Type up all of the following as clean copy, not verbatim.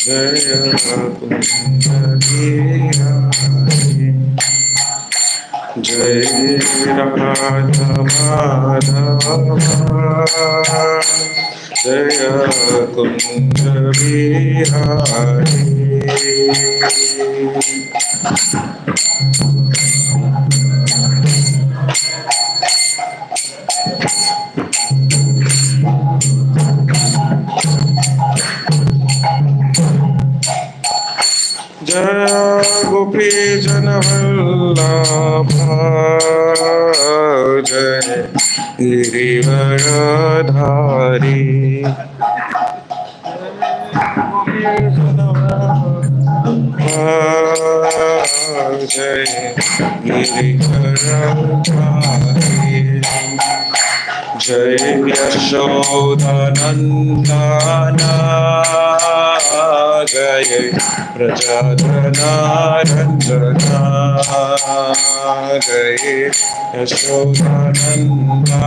जय कुंज बिहारी जय राधा माधव जय कुंज बिहारी जय गोपी जन वल्लभा जय गिरिवरधारी जय गिरिवरधारी जय यशोदानंदना जय प्रजाधना रंजना जय यशोदानंदना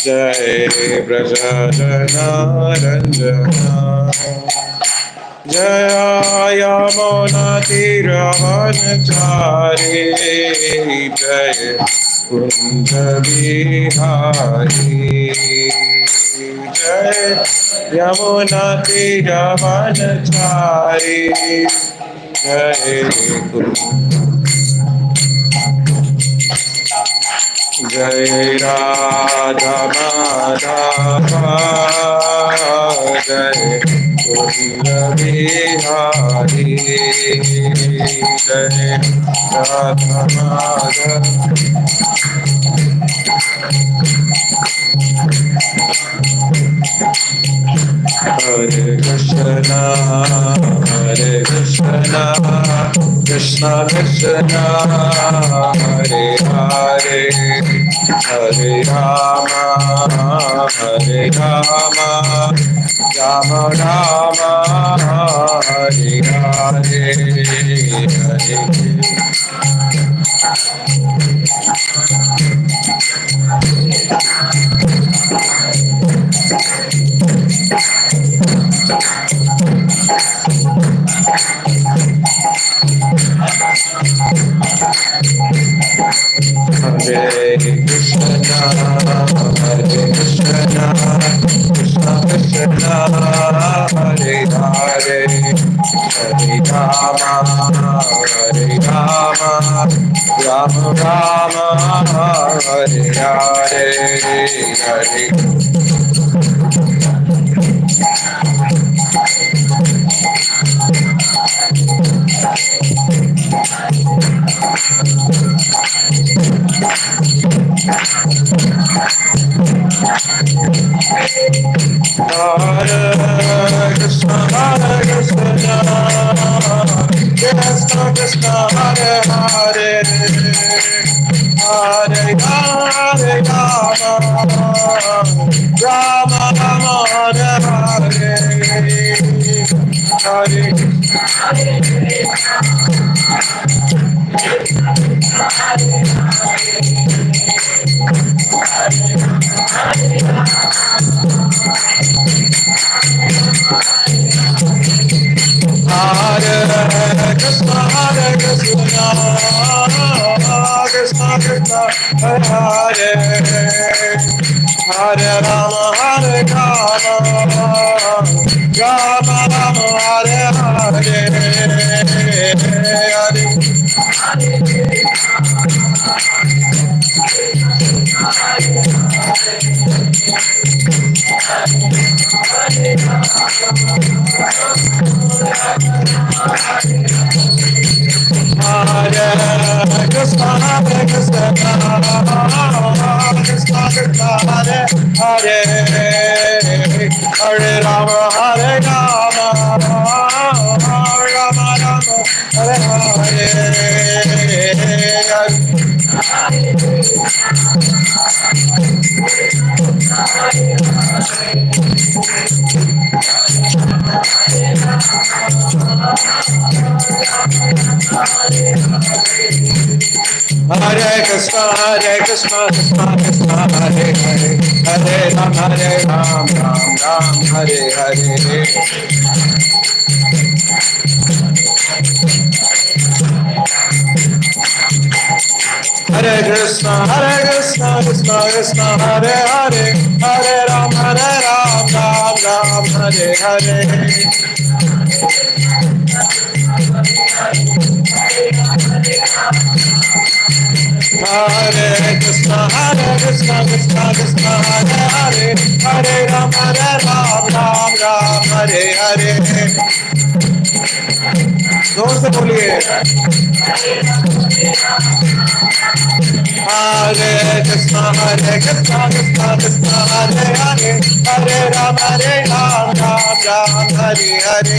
जय प्रजाधना रंजना जय यमुना तीरवनचारी जय कुंज बिहारी जय यमुना तीरवनचारी जय जय राधा माधव जय कुंज बिहारी जय Radha Madhav Hare Krishna Krishna Krishna Hare Hare Hare Rama Rama Rama Hare Hare Hare Hare Krishna, Krishna Krishna, Hare Hare, Hare Rama, Rama Rama, Hare Hare, Hare Hare Krishna, Krishna Krishna, Hare Hare, Hare Rama, Rama Rama, Hare Hare, Hare Hare Krishna, Krishna Krishna, Hare Hare Rama, Hare Rama, Rama Rama, Hare Hare, Hare Krishna, Krishna Krishna, Hare Hare, Hare Rama, Hare Rama, Rama Rama, Hare Hare. Hare Krishna, Krishna Krishna, Hare Hare, Hare Ram, Ram Ram, Hare Hare. Hare Krishna, Krishna Krishna, Hare Hare, Hare Ram, Ram Ram, Hare Hare. Hare Krishna, Krishna Krishna, Hare Hare, Hare Ram, Ram Ram, Hare Hare. जोर से बोलिए. Hare Krishna, Krishna Krishna, Hare Hare, Hare Ram, Ram Ram, Hare Hare.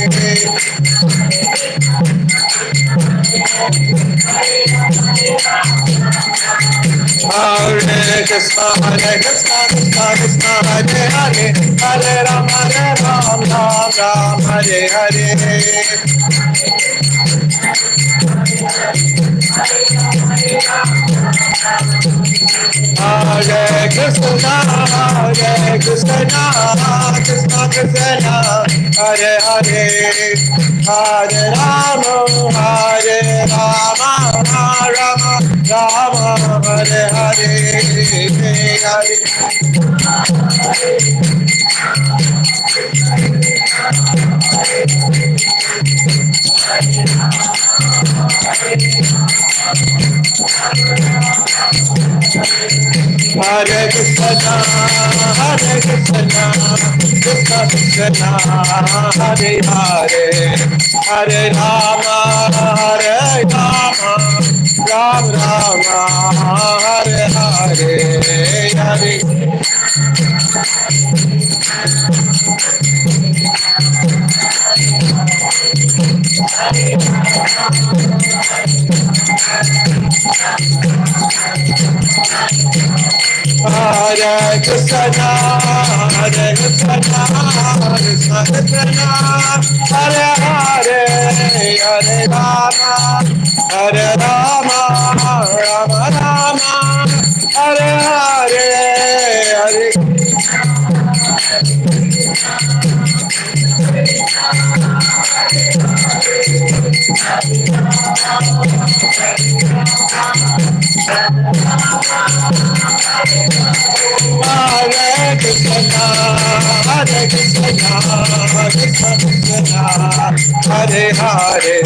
Hare Krishna, Krishna Krishna, Hare Hare, Hare Ram, Ram Ram, Hare Hare. Hare Krishna, Krishna Krishna, Hare Hare, Hare Rama, Rama Rama, Hare Hare, Hare. Hare Krishna, Krishna Krishna, Hare Hare, Hare Rama, Ram Rama, Hare Hare, Hare. Hare Krishna, Krishna Krishna, Hare Hare, Hare Rama, Rama Rama, Hare Hare, Hare. Hare Krishna, Krishna Krishna, Hare Hare,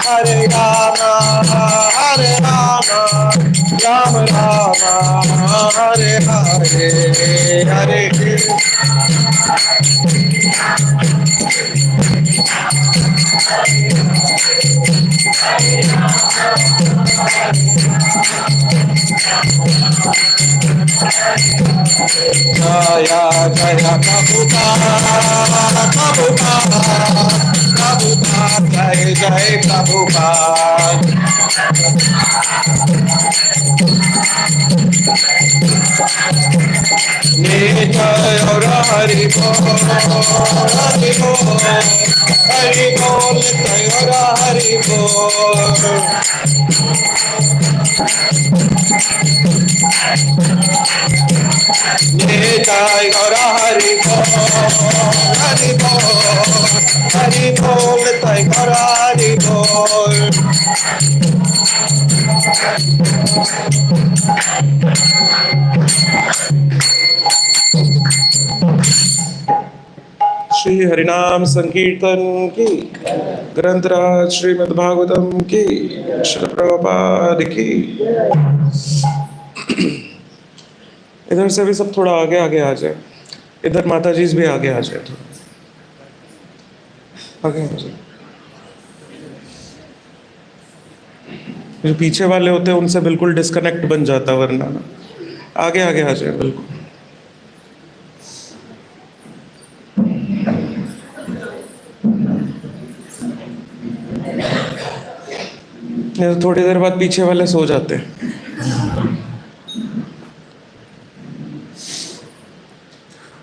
Hare Rama, Ram Rama, Hare Hare, Hare Krishna. Jaya Jaya Prabhupada, Jai Jai Prabhupada. Nitai Aura Hari Bol, Hari Bol, Hari Bol, Nitai Aura Hari Bol. Nitai Aura Hari Bol, Hari Bol, Hari Bol, Nitai Aura Hari Bol. Shri हरिनाम संकीर्तन की, ग्रंथराज श्रीमद् भागवतम की, श्री प्रभुपाद की। इधर से भी सब थोड़ा आगे आगे आ जाए, इधर माता जी भी आगे आ जाए, थोड़ा आगे आ जाए। जो पीछे वाले होते हैं उनसे बिल्कुल डिस्कनेक्ट बन जाता, वरना ना आगे आगे आ जाए बिल्कुल। थोड़ी देर बाद पीछे वाले सो जाते हैं।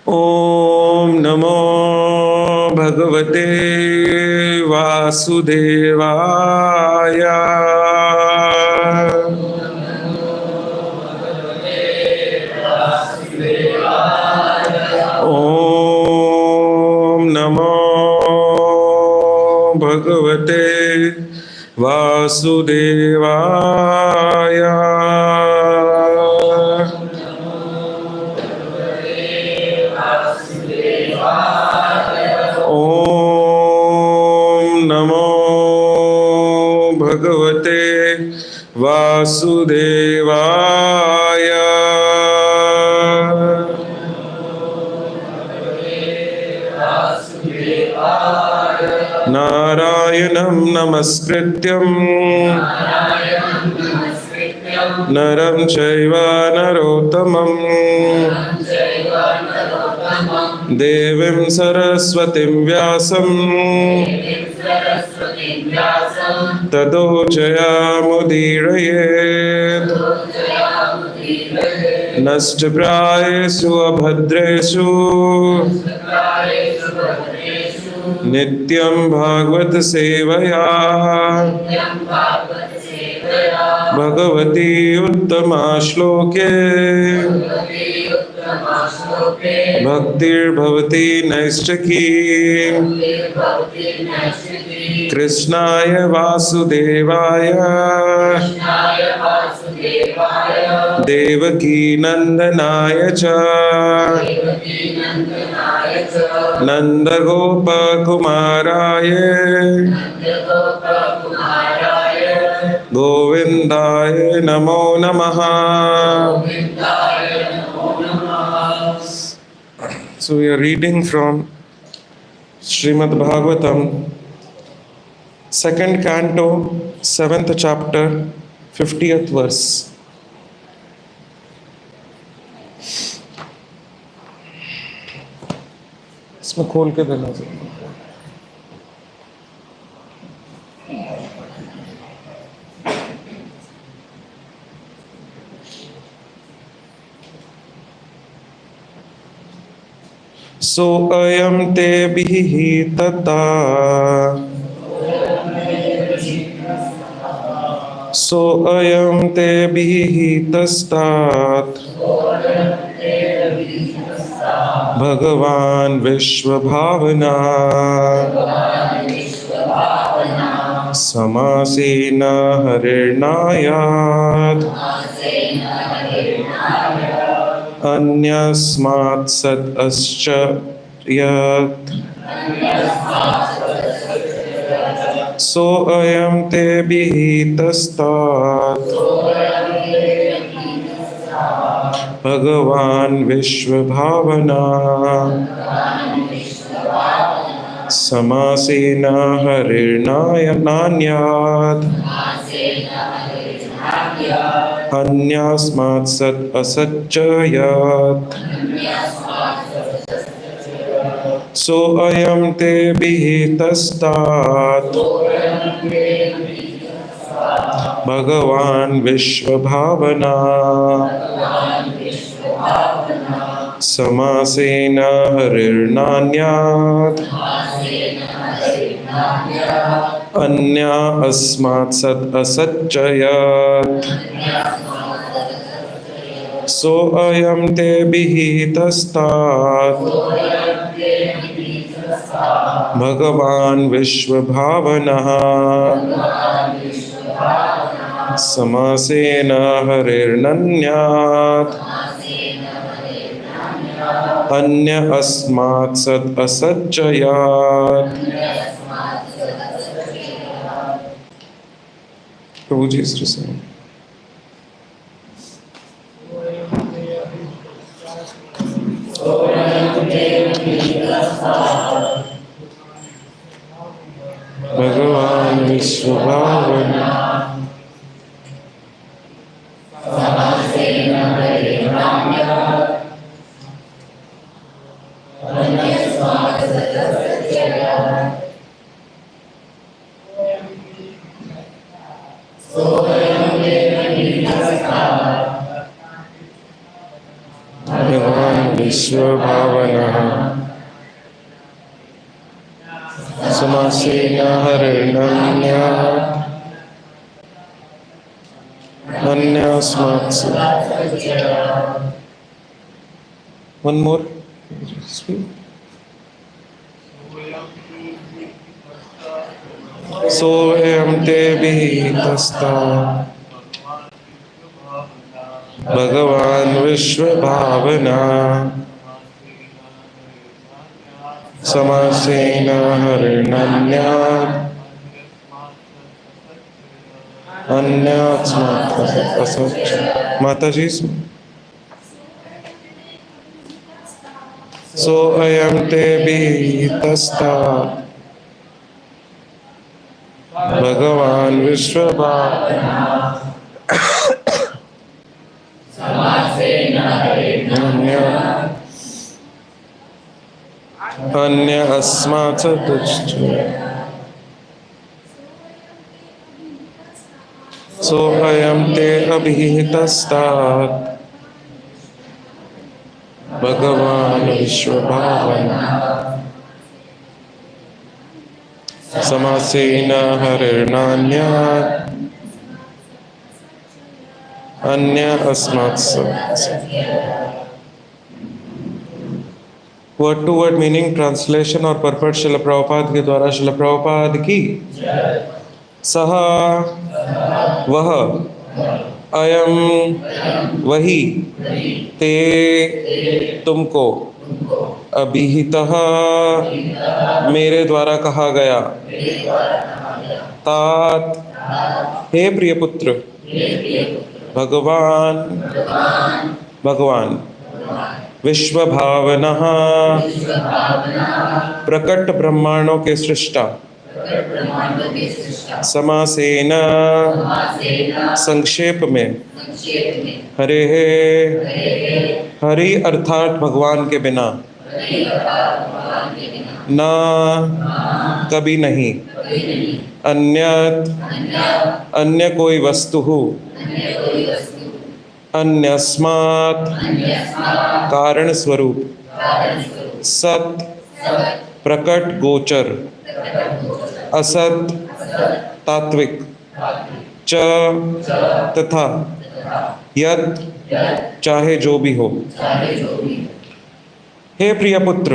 ओम नमो भगवते वासुदेवाय। भगवते वासुदेवाय। ॐ नमो भगवते वासुदेवाय। नारायणं नमस्कृत्यं नरं चैव नरोत्तमं देवीं सरस्वतीं व्यासं ततो जयामुदीरयेत्। नश्च प्रायेषु अभद्रेषु नित्यं भागवत सेवया भगवती उत्तमा श्लोके भक्तिर्भवती नैष्ठिकी। कृष्णाय वासुदेवाय देवकी नंदनाय च नंदगोपकुमाराय गोविंदाय नमो नमः। So we are reading from Srimad Bhagavatam, second canto, 7th chapter, 50th verse. इसमें खोल के देना चाहिए। सो अयम ते विहितता सो अयम ते विहितस्तात् भगवान विश्वभावना समासेन हरिर्नायात् अन्यस्मात् सदश्च यत् सो अयम ते विहितस्तात् भगवान विश्वभावना समासेन हरिर्नायात् अन्यस्मात् सत् असच्च यत् सो अयम ते विहितस्तात् भगवान विश्वभावना समासेन हरिर्नान्यात् अन्य अस्मात् सत् असच्च यत् सो अयम ते विहितस्तात् भगवान विश्वभावनः समासेन हरिर्नन्यात् अन्य अस्मात् सत् असच्च यत्। प्रभु जी श्री से भगवान विश्वभावना विश्वभावनः समासेन हरिर्नन्यात् अन्यस्मात् one more speak सोऽयं ते विहितस्ता भगवान् विश्वभावना समासेन हरिणन्यात् अन्यात्स्मात् असच्च। माता जी सोऽयं ते विहितस्तात् भगवान् विश्वभावना अन्य अस्मात् तुच्छ। सोऽयं ते अभिहितस्तात् भगवान् विश्वभावना समासेन हरिर्नान्यात् अन्य अस्मात्। Word to word meaning, translation और पर्पट श्रील प्रभुपाद के द्वारा श्रील प्रभुपाद की। सह वह, अयम वही, ते तुमको, अभिहितः मेरे द्वारा कहा गया, तात हे प्रिय पुत्र, भगवान विश्व भावना प्रकट ब्रह्मांडों के सृष्टा, समासेन संक्षेप में, हरे हरि अर्थात भगवान के बिना, ना कभी नहीं, अन्य कोई वस्तु हो, अन्यस्मात् कारण स्वरूप, सत प्रकट गोचर, असत तात्विक, च तथा, यत चाहे जो भी हो। हे प्रिय पुत्र,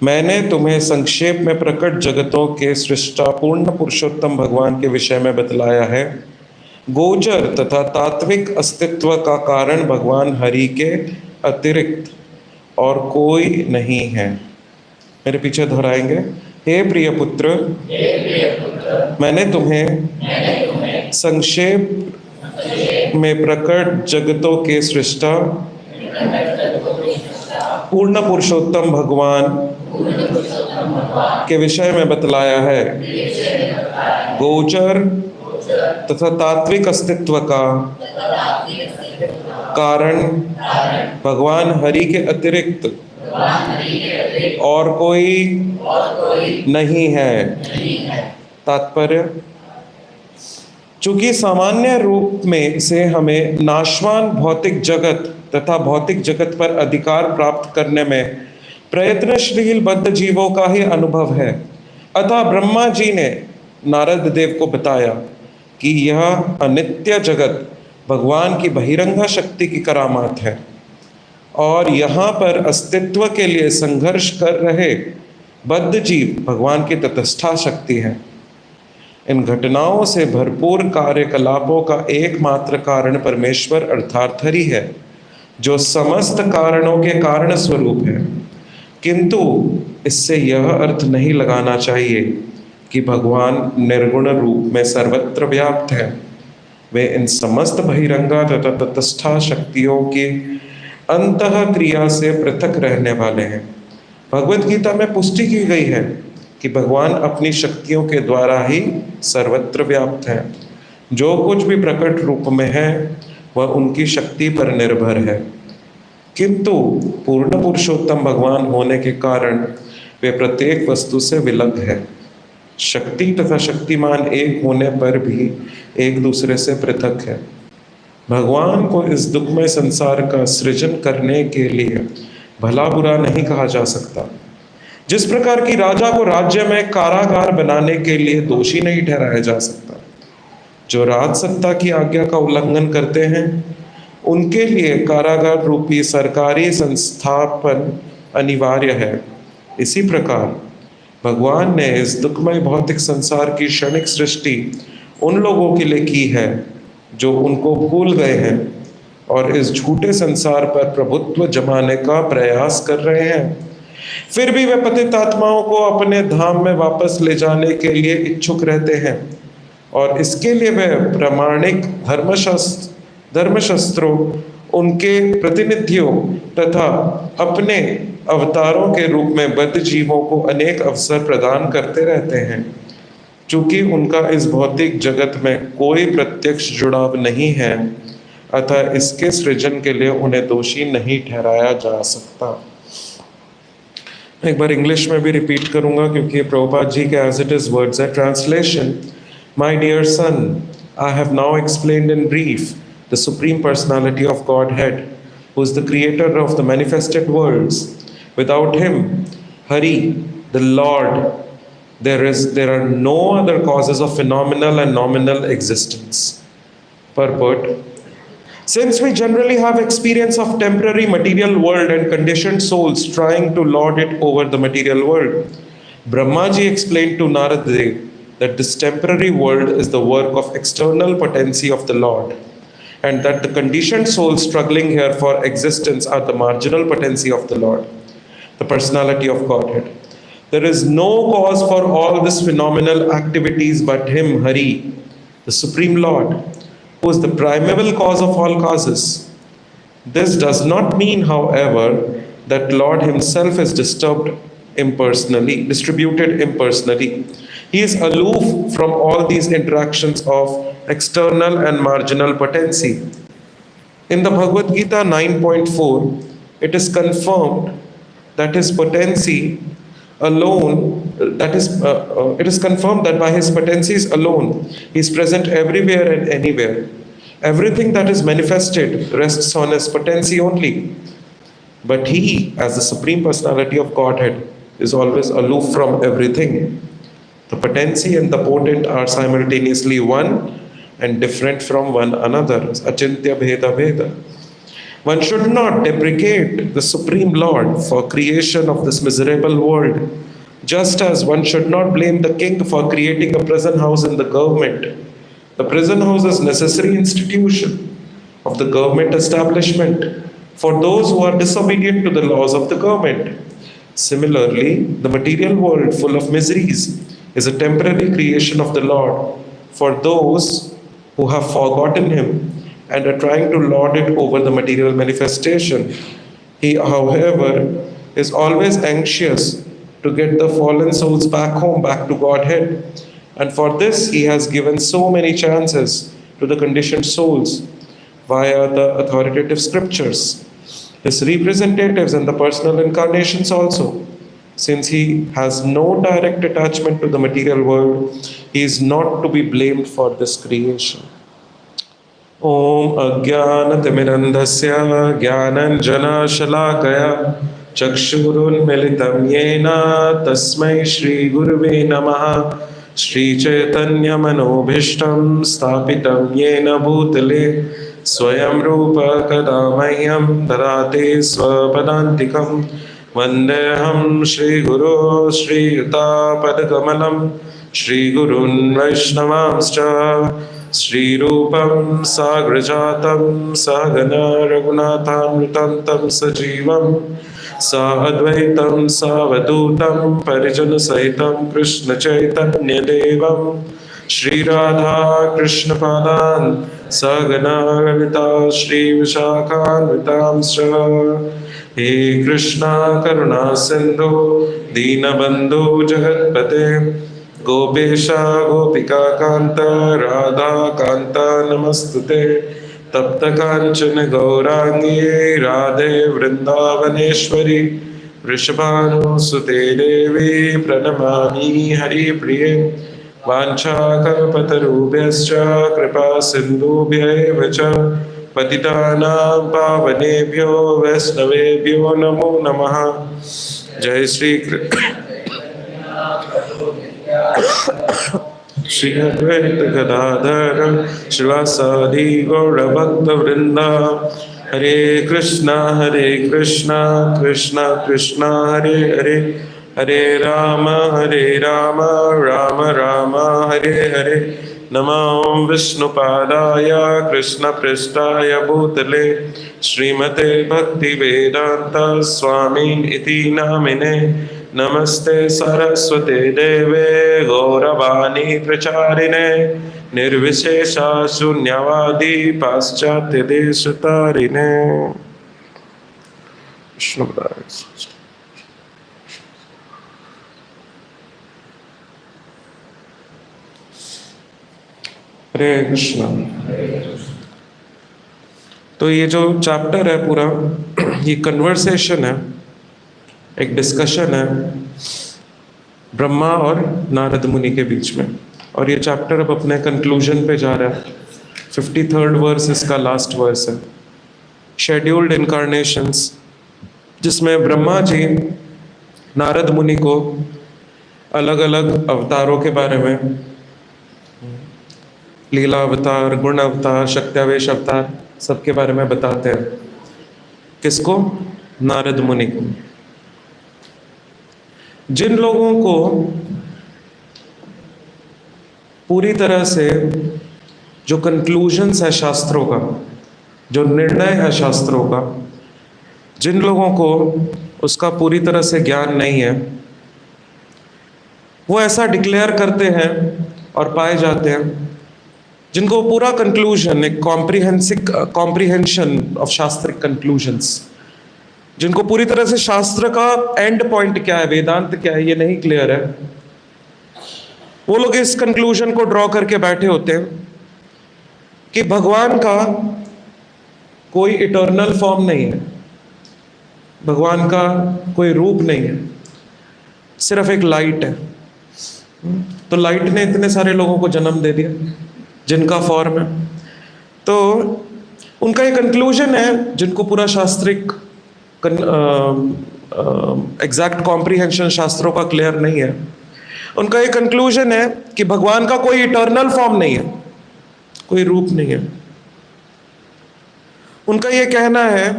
मैंने तुम्हें संक्षेप में प्रकट जगतों के सृष्टा पूर्ण पुरुषोत्तम भगवान के विषय में बतलाया है। गोचर तथा तात्विक अस्तित्व का कारण भगवान हरि के अतिरिक्त और कोई नहीं है। मेरे पीछे दोहराएंगे। हे प्रिय पुत्र, मैंने तुम्हें संक्षेप में प्रकट जगतों के सृष्टा पूर्ण पुरुषोत्तम भगवान के विषय में बतलाया है। गोचर तथा तात्विक अस्तित्व का कारण भगवान हरि के अतिरिक्त और कोई नहीं है। तात्पर्य, चूंकि सामान्य रूप में से हमें नाशवान भौतिक जगत तथा भौतिक जगत पर अधिकार प्राप्त करने में प्रयत्नशील बद्ध जीवों का ही अनुभव है, अतः ब्रह्मा जी ने नारद देव को बताया कि यह अनित्य जगत भगवान की बहिरंगा शक्ति की करामात है और यहाँ पर अस्तित्व के लिए संघर्ष कर रहे बद्ध जीव भगवान की तटस्था शक्ति है। इन घटनाओं से भरपूर कार्यकलापों का एकमात्र कारण परमेश्वर अर्थात हरि है, जो समस्त कारणों के कारण स्वरूप है। किंतु इससे यह अर्थ नहीं लगाना चाहिए कि भगवान निर्गुण रूप में सर्वत्र व्याप्त है। वे इन समस्त बहिरंगा तथा तटस्था शक्तियों की अंतः क्रिया से पृथक रहने वाले हैं। भगवत गीता में पुष्टि की गई है कि भगवान अपनी शक्तियों के द्वारा ही सर्वत्र व्याप्त है। जो कुछ भी प्रकट रूप में है वह उनकी शक्ति पर निर्भर है, किंतु पूर्ण पुरुषोत्तम भगवान होने के कारण वे प्रत्येक वस्तु से विलग है। शक्ति तथा शक्तिमान एक होने पर भी एक दूसरे से पृथक है। भगवान को इस दुखमय संसार का सृजन करने के लिए भला बुरा नहीं कहा जा सकता। जिस प्रकार की राजा को राज्य में कारागार बनाने के लिए दोषी नहीं ठहराया जा सकता। जो राज सत्ता की आज्ञा का उल्लंघन करते हैं उनके लिए कारागार रूपी सरकारी संस्थापन अनिवार्य है। इसी प्रकार भगवान ने इस दुखमय भौतिक संसार की क्षणिक सृष्टि उन लोगों के लिए की है जो उनको भूल गए हैं और इस झूठे संसार पर प्रभुत्व जमाने का प्रयास कर रहे हैं। फिर भी वे पतित आत्माओं को अपने धाम में वापस ले जाने के लिए इच्छुक रहते हैं और इसके लिए वे प्रामाणिक धर्मशास्त्रों, उनके प्रतिनिधियों तथा अपने अवतारों के रूप में बद्ध जीवों को अनेक अवसर प्रदान करते रहते हैं। चूंकि उनका इस भौतिक जगत में कोई प्रत्यक्ष जुड़ाव नहीं है, अतः इसके सृजन के लिए उन्हें दोषी नहीं ठहराया जा सकता। एक बार इंग्लिश में भी रिपीट करूंगा क्योंकि प्रभुपाद जी के एज इट इज वर्ड्स है। Translation: my dear son, I have now explained in brief the supreme personality of Godhead, who is the creator of the manifested worlds. Without him, Hari the lord, there are no other causes of phenomenal and nominal existence. Purport: since we generally have experience of temporary material world and conditioned souls trying to lord it over the material world, Brahmaji explained to Narad Dev that this temporary world is the work of external potency of the Lord, and that the conditioned souls struggling here for existence are the marginal potency of the Lord, the personality of Godhead. There is no cause for all these phenomenal activities but Him, Hari, the Supreme Lord, who is the primeval cause of all causes. This does not mean, however, that Lord Himself is distributed impersonally. He is aloof from all these interactions of external and marginal potency. In the Bhagavad Gita 9.4, it is confirmed that His potency alone, it is confirmed that by His potencies alone, He is present everywhere and anywhere. Everything that is manifested rests on His potency only. But He, as the Supreme Personality of Godhead, is always aloof from everything. The potency and the potent are simultaneously one and different from one another. Achintya Bheda Bheda. One should not deprecate the Supreme Lord for creation of this miserable world, just as one should not blame the king for creating a prison house in the government. The prison house is a necessary institution of the government establishment for those who are disobedient to the laws of the government. Similarly, the material world full of miseries is a temporary creation of the Lord for those who have forgotten Him and are trying to lord it over the material manifestation. He, however, is always anxious to get the fallen souls back home, back to Godhead. And for this, He has given so many chances to the conditioned souls via the authoritative scriptures, His representatives and the personal incarnations also. Since He has no direct attachment to the material world, He is not to be blamed for this creation. ओम अज्ञानतिमिरन्धस्य ज्ञानञ्जनशलाकया चक्षुरुन्मिलितं येन तस्मै श्रीगुरुवे नमः। श्रीचैतन्यमनोभीष्टं स्थापितं येन भूतले स्वयं रूप कदा मह्यं ददाति स्वपदान्तिकं। वन्देऽहं श्रीगुरो श्रीयुतापदकमलं श्रीगुरून् वैष्णवांश्च। श्रीरूपं साग्रजातं सहगना रघुनाथामृतं तं सजीवं साद्वैतं सावधूतं परिजनसहितं कृष्णचैतन्यदेवं श्रीराधा कृष्णपादान् सहगना ललिता श्रीविशाखान्वितांश्च। हे कृष्णा करुणा सिन्धु दीनबन्धु जगत्पते गोपेशा गोपिका कांत राधा कांता नमस्तुते। तप्त कांचन गौरांगी राधे वृंदावनेश्वरी वृषभानुसुते देवी प्रणमामि हरिप्रिये। वाञ्छाकल्पतरुभ्यश्च कृपा सिन्धुभ्यैव च पतितानां पावनेभ्यो वैष्णवेभ्यो नमो नमः। जय श्री श्री अद्वैत गदाधर श्रीवासादि गौरभक्तवृंदा। हरे कृष्णा कृष्णा कृष्णा हरे हरे, हरे राम राम राम हरे हरे। नमो विष्णुपादाय कृष्णपृष्ठाय भूतले श्रीमते भक्तिवेदांत स्वामिन् इति नामिने। नमस्ते सरस्वते देवे गौरवाणी प्रचारिणे निर्विशेषा शून्यवादी पाश्चात्य देशतारिणे। हरे कृष्ण। तो ये जो चैप्टर है पूरा, ये कन्वर्सेशन है, एक डिस्कशन है ब्रह्मा और नारद मुनि के बीच में। और ये चैप्टर अब अपने कंक्लूजन पे जा रहा है। 53rd वर्स इसका लास्ट वर्स है, शेड्यूल्ड इनकारनेशंस, जिसमें ब्रह्मा जी नारद मुनि को अलग अलग अवतारों के बारे में, लीला अवतार, गुण अवतार, शक्त्यावेश अवतार, सबके बारे में बताते हैं। किसको? नारद मुनि को। जिन लोगों को पूरी तरह से जो कंक्लूजन्स है शास्त्रों का, जो निर्णय है शास्त्रों का, जिन लोगों को उसका पूरी तरह से ज्ञान नहीं है, वो ऐसा डिक्लेयर करते हैं और पाए जाते हैं जिनको पूरा कंक्लूजन, एक कॉम्प्रिहेंशन ऑफ शास्त्रिक कंक्लूजन्स, जिनको पूरी तरह से शास्त्र का एंड पॉइंट क्या है, वेदांत क्या है, ये नहीं क्लियर है, वो लोग इस कंक्लूजन को ड्रॉ करके बैठे होते हैं कि भगवान का कोई इटर्नल फॉर्म नहीं है, भगवान का कोई रूप नहीं है, सिर्फ एक लाइट है। तो लाइट ने इतने सारे लोगों को जन्म दे दिया जिनका फॉर्म है। तो उनका ये कंक्लूजन है, जिनको पूरा शास्त्रिक एग्जैक्ट कॉम्प्रिहेंशन शास्त्रों का क्लियर नहीं है, उनका ये कंक्लूजन है कि भगवान का कोई इटर्नल फॉर्म नहीं है, कोई रूप नहीं है। उनका ये कहना है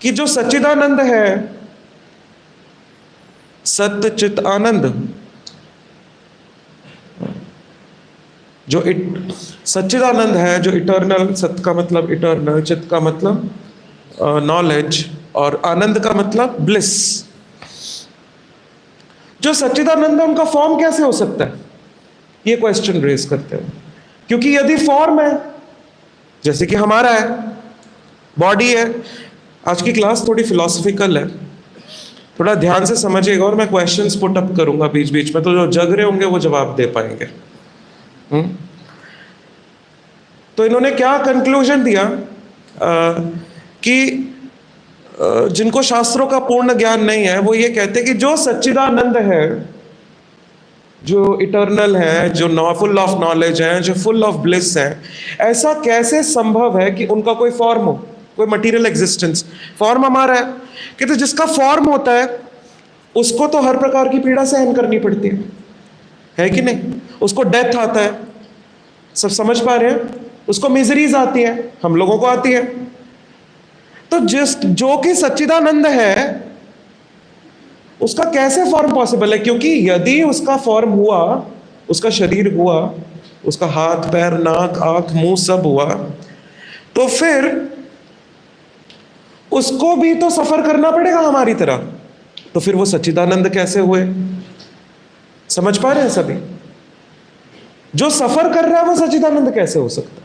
कि जो सच्चिदानंद है, सत्य चित आनंद, जो सच्चिदानंद है, जो इटर्नल, सत्य का मतलब इटर्नल, चित का मतलब नॉलेज, और आनंद का मतलब ब्लिस, जो सच्चिदानंद है उनका फॉर्म कैसे हो सकता है, ये क्वेश्चन रेज करते हैं। क्योंकि यदि फॉर्म है, जैसे कि हमारा है, बॉडी है, आज की क्लास थोड़ी फिलोसफिकल है, थोड़ा ध्यान से समझिएगा, और मैं क्वेश्चंस पुट अप करूंगा बीच बीच में, तो जो जग रहे होंगे वो जवाब दे पाएंगे। तो इन्होंने क्या कंक्लूजन दिया कि जिनको शास्त्रों का पूर्ण ज्ञान नहीं है, वो ये कहते हैं कि जो सच्चिदानंद है, जो इटर्नल है, जो फुल ऑफ नॉलेज है, जो फुल ऑफ ब्लिस है, ऐसा कैसे संभव है कि उनका कोई फॉर्म हो, कोई मटेरियल एग्जिस्टेंस। फॉर्म हमारा है, कहते जिसका फॉर्म होता है उसको तो हर प्रकार की पीड़ा सहन करनी पड़ती है कि नहीं? उसको डेथ आता है, सब समझ पा रहे हैं? उसको मिजरीज आती है, हम लोगों को आती है। तो जो कि सच्चिदानंद है, उसका कैसे फॉर्म पॉसिबल है? क्योंकि यदि उसका फॉर्म हुआ, उसका शरीर हुआ, उसका हाथ पैर नाक आंख मुंह सब हुआ, तो फिर उसको भी तो सफर करना पड़ेगा हमारी तरह। तो फिर वो सच्चिदानंद कैसे हुए? समझ पा रहे हैं सभी? जो सफर कर रहा है वो सच्चिदानंद कैसे हो सकता है?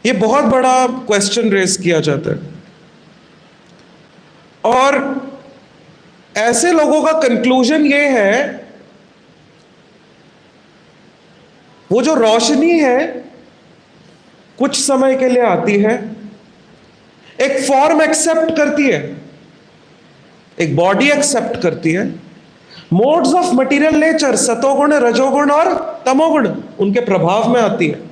ये बहुत बड़ा क्वेश्चन रेस किया जाता है। और ऐसे लोगों का कंक्लूजन ये है, वो जो रोशनी है कुछ समय के लिए आती है, एक फॉर्म एक्सेप्ट करती है, एक बॉडी एक्सेप्ट करती है, मोड्स ऑफ मटेरियल नेचर, सतोगुण रजोगुण और तमोगुण उनके प्रभाव में आती है,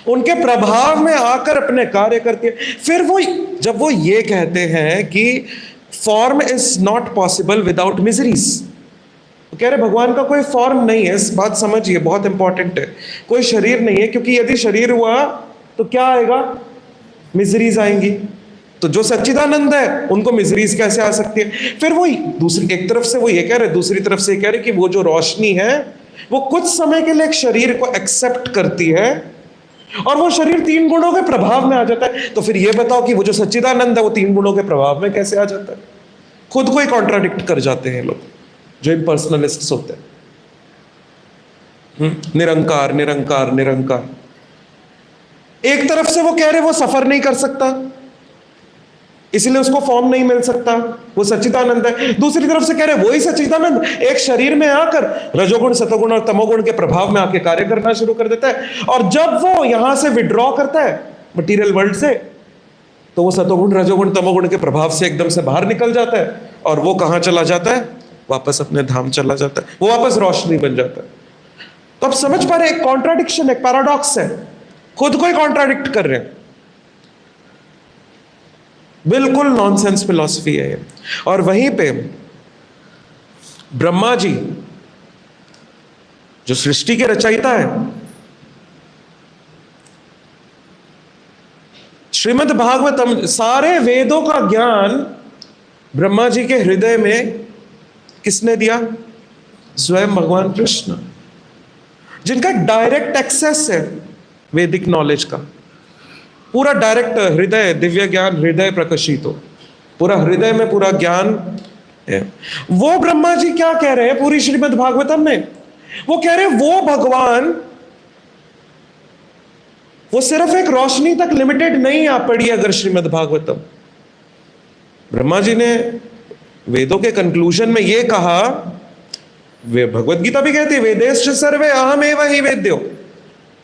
उनके प्रभाव में आकर अपने कार्य करती है। फिर वो जब वो ये कहते हैं कि form is not possible without miseries, कह रहे भगवान का कोई फॉर्म नहीं है। इस बात समझिए, बहुत इंपॉर्टेंट है। कोई शरीर नहीं है, क्योंकि यदि शरीर हुआ तो क्या आएगा? मिजरीज आएंगी। तो जो सच्चिदानंद है उनको मिजरीज कैसे आ सकती है? फिर वो दूसरी एक तरफ से वो ये कह रहे, दूसरी तरफ से ये कह रहे कि वो जो रोशनी है वो कुछ समय के लिए एक शरीर को एक्सेप्ट करती है और वो शरीर 3 गुणों के प्रभाव में आ जाता है। तो फिर ये बताओ कि वो जो सच्चिदानंद है वो 3 गुणों के प्रभाव में कैसे आ जाता है? खुद को ही कॉन्ट्राडिक्ट कर जाते हैं लोग जो इम्पर्सनलिस्ट्स होते हैं। निरंकार निरंकार निरंकार। एक तरफ से वो कह रहे वो सफर नहीं कर सकता इसलिए उसको फॉर्म नहीं मिल सकता, वो सच्चिदानंद है। दूसरी तरफ से कह रहे वही सच्चिदानंद एक शरीर में आकर रजोगुण सतोगुण और तमोगुण के प्रभाव में आके कार्य करना शुरू कर देता है, और जब वो यहां से विड्रॉ करता है मटीरियल वर्ल्ड से तो वो सतोगुण रजोगुण तमोगुण के प्रभाव से एकदम से बाहर निकल जाता है और वो कहां चला जाता है? वापस अपने धाम चला जाता है, वो वापस रोशनी बन जाता है। तो आप समझ पा रहे, एक कॉन्ट्राडिक्शन, एक पैराडॉक्स है, खुद को ही कॉन्ट्राडिक्ट कर रहे हैं। बिल्कुल नॉनसेंस फिलॉसफी है ये। और वहीं पे ब्रह्मा जी जो सृष्टि के रचयिता है, श्रीमद् भागवतम, सारे वेदों का ज्ञान ब्रह्मा जी के हृदय में किसने दिया? स्वयं भगवान कृष्ण, जिनका डायरेक्ट एक्सेस है वैदिक नॉलेज का। पूरा डायरेक्ट हृदय, दिव्य ज्ञान हृदय प्रकाशित हो, पूरा हृदय में पूरा ज्ञान है। वो ब्रह्मा जी क्या कह रहे हैं पूरी श्रीमद् भागवतम में? वो कह रहे हैं वो भगवान, वो सिर्फ एक रोशनी तक लिमिटेड नहीं आ पड़ी। अगर श्रीमद् भागवतम, ब्रह्मा जी ने वेदों के कंक्लूजन में ये कहा, वे भगवत गीता भी कहती है वेदेश्च सर्वे अहमेव हि वेद्यो।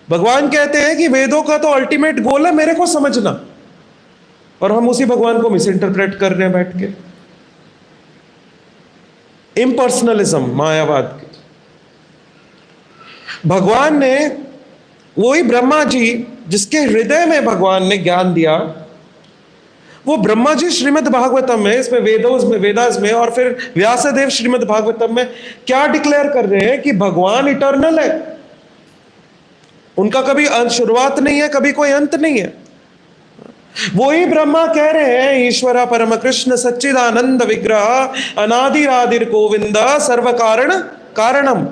भगवान कहते हैं कि वेदों का तो अल्टीमेट गोल है मेरे को समझना, और हम उसी भगवान को मिस इंटरप्रेट कर रहे हैं बैठ के। इम्पर्सनलिज्म, मायावाद। भगवान ने, वही ब्रह्मा जी जिसके हृदय में भगवान ने ज्ञान दिया, वो ब्रह्मा जी श्रीमद् भागवतम में, इसमें वेदास में और फिर व्यासदेव श्रीमद् भागवतम में क्या डिक्लेयर कर रहे हैं कि भगवान इटर्नल है, उनका कभी शुरुआत नहीं है, कभी कोई अंत नहीं है। वही ब्रह्मा कह रहे हैं ईश्वर परम कृष्ण सच्चिदानंद विग्रह अनादिरादिर गोविंद सर्व कारण कारणम।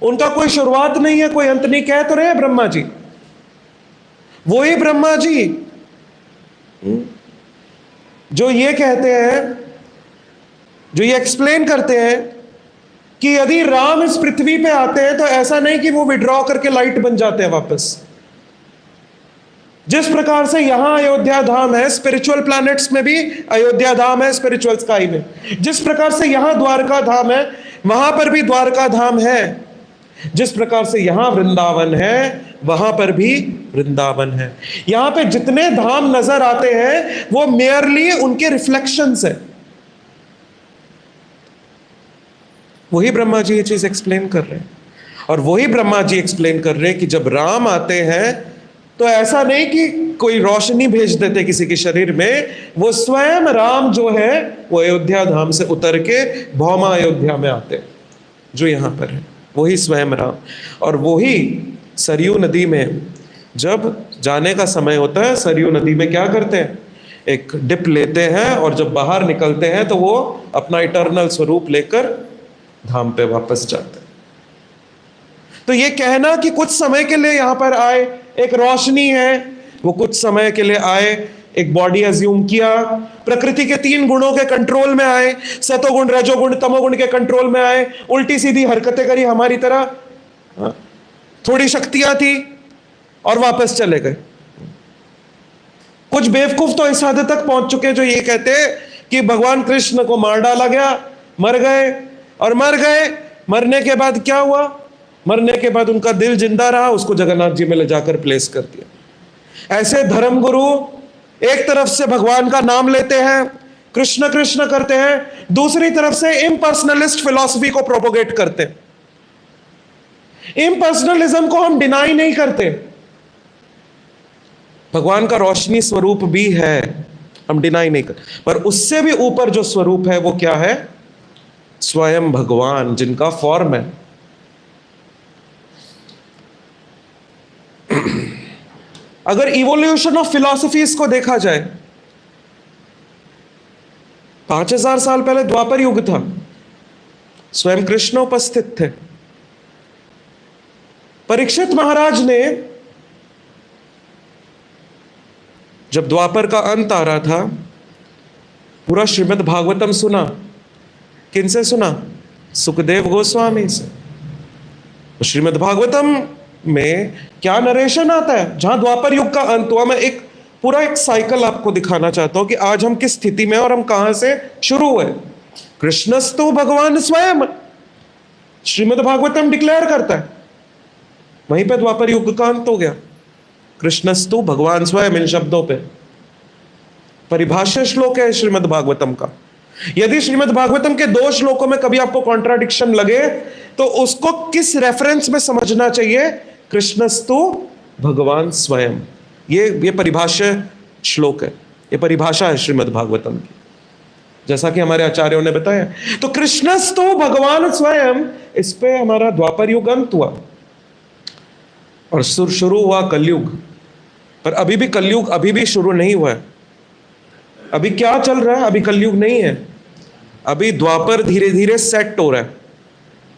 उनका कोई शुरुआत नहीं है, कोई अंत नहीं, कह तो रहे हैं ब्रह्मा जी। वही ब्रह्मा जी जो ये कहते हैं, जो ये एक्सप्लेन करते हैं कि यदि राम इस पृथ्वी पे आते हैं तो ऐसा नहीं कि वो विड्रॉ करके लाइट बन जाते हैं वापस। जिस प्रकार से यहां अयोध्या धाम है, स्पिरिचुअल प्लैनेट्स में भी अयोध्या धाम है, स्पिरिचुअल स्काई में। जिस प्रकार से यहां द्वारका धाम है, वहां पर भी द्वारका धाम है। जिस प्रकार से यहां वृंदावन है, वहां पर भी वृंदावन है। यहां पे जितने धाम नजर आते हैं वो मेयरली उनके रिफ्लेक्शंस है। वही ब्रह्मा जी ये चीज एक्सप्लेन कर रहे हैं, और वही ब्रह्मा जी एक्सप्लेन कर रहे हैं कि जब राम आते हैं तो ऐसा नहीं कि कोई रोशनी भेज देते किसी के शरीर में, वो स्वयं राम जो है वो अयोध्या धाम से उतर के भौमा अयोध्या में आते हैं जो यहां पर है, वही स्वयं राम। और वही सरयू नदी में जब जाने का समय होता है, सरयू नदी में क्या करते हैं? एक डिप लेते हैं, और जब बाहर निकलते हैं तो वो अपना इटर्नल स्वरूप लेकर धाम पे वापस जाते हैं। तो ये कहना कि कुछ समय के लिए यहां पर आए, एक रोशनी है, वो कुछ समय के लिए आए, एक बॉडी अज्यूम किया, प्रकृति के 3 गुणों के कंट्रोल में आए, सतोगुण रजोगुण तमोगुण के कंट्रोल में आए, उल्टी सीधी हरकतें करी हमारी तरह, थोड़ी शक्तियां थी और वापस चले गए। कुछ बेवकूफ तो इस हद तक पहुंच चुके जो ये कहते कि भगवान कृष्ण को मार डाला गया, मर गए, और मर गए, मरने के बाद क्या हुआ? मरने के बाद उनका दिल जिंदा रहा, उसको जगन्नाथ जी में ले जाकर प्लेस कर दिया। ऐसे धर्मगुरु एक तरफ से भगवान का नाम लेते हैं, कृष्ण कृष्ण करते हैं, दूसरी तरफ से इम्पर्सनलिस्ट फिलॉसफी को प्रोपोगेट करते हैं। इम्पर्सनलिज्म को हम डिनाई नहीं करते, भगवान का रोशनी स्वरूप भी है, हम डिनाई नहीं करते, पर उससे भी ऊपर जो स्वरूप है वो क्या है? स्वयं भगवान, जिनका फॉर्म है। अगर इवोल्यूशन ऑफ फिलॉसफीज को देखा जाए 5000 साल पहले द्वापर युग था, स्वयं कृष्ण उपस्थित थे। परीक्षित महाराज ने जब द्वापर का अंत आ रहा था, पूरा श्रीमद् भागवतम सुना। किनसे सुना? सुखदेव गोस्वामी से। तो श्रीमद् भागवतम में क्या नरेशन आता है, जहां द्वापर युग का अंत हुआ। मैं एक पूरा एक साइकिल आपको दिखाना चाहता हूं कि आज हम किस स्थिति में और हम कहां से शुरू हुए। कृष्णस्तु भगवान स्वयं, श्रीमद् भागवतम डिक्लेयर करता है, वहीं पे द्वापर युग का अंत हो गया। कृष्णस्तु भगवान स्वयं, इन शब्दों पे परिभाष्य श्लोक है श्रीमद् भागवतम का। यदि श्रीमद् भागवतम के 2 श्लोकों में कभी आपको कॉन्ट्राडिक्शन लगे तो उसको किस रेफरेंस में समझना चाहिए? कृष्णस्तु भगवान स्वयं, ये परिभाष्य श्लोक है, ये परिभाषा है श्रीमद् भागवतम की, जैसा कि हमारे आचार्यों ने बताया। तो कृष्णस्तु भगवान स्वयं, इस पे हमारा द्वापर युग अंत हुआ और शुरू हुआ कलयुग। पर अभी भी कलयुग अभी भी शुरू नहीं हुआ है। अभी क्या चल रहा है? अभी कलयुग नहीं है, अभी द्वापर धीरे धीरे सेट हो रहा है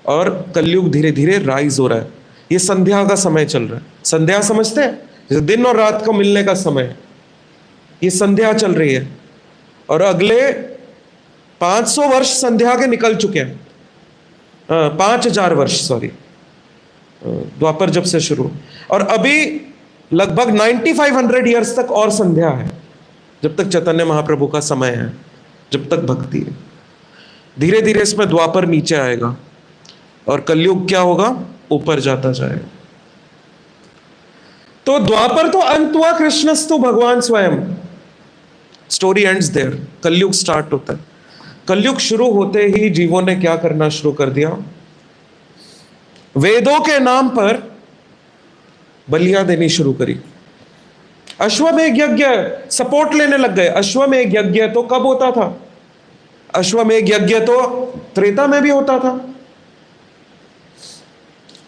और कलयुग धीरे धीरे राइज हो रहा है। ये संध्या का समय चल रहा है। संध्या समझते हैं, जैसे दिन और रात को मिलने का समय, ये संध्या चल रही है। और अगले 500 वर्ष संध्या के निकल चुके हैं, 5000 वर्ष, सॉरी, द्वापर जब से शुरू। और अभी लगभग 9500 ईयर्स तक और संध्या है, जब तक चैतन्य महाप्रभु का समय है, जब तक भक्ति है। धीरे धीरे इसमें द्वापर नीचे आएगा और कलयुग क्या होगा? ऊपर जाता जाएगा। तो द्वापर तो अंत हुआ, कृष्णस्तु भगवान स्वयं, स्टोरी एंड्स देयर। कलयुग स्टार्ट होता है। कलयुग शुरू होते ही जीवों ने क्या करना शुरू कर दिया? वेदों के नाम पर बलियां देनी शुरू करी। अश्वमेध यज्ञ सपोर्ट लेने लग गए। अश्वमेध यज्ञ तो कब होता था? अश्वमेध यज्ञ तो त्रेता में भी होता था,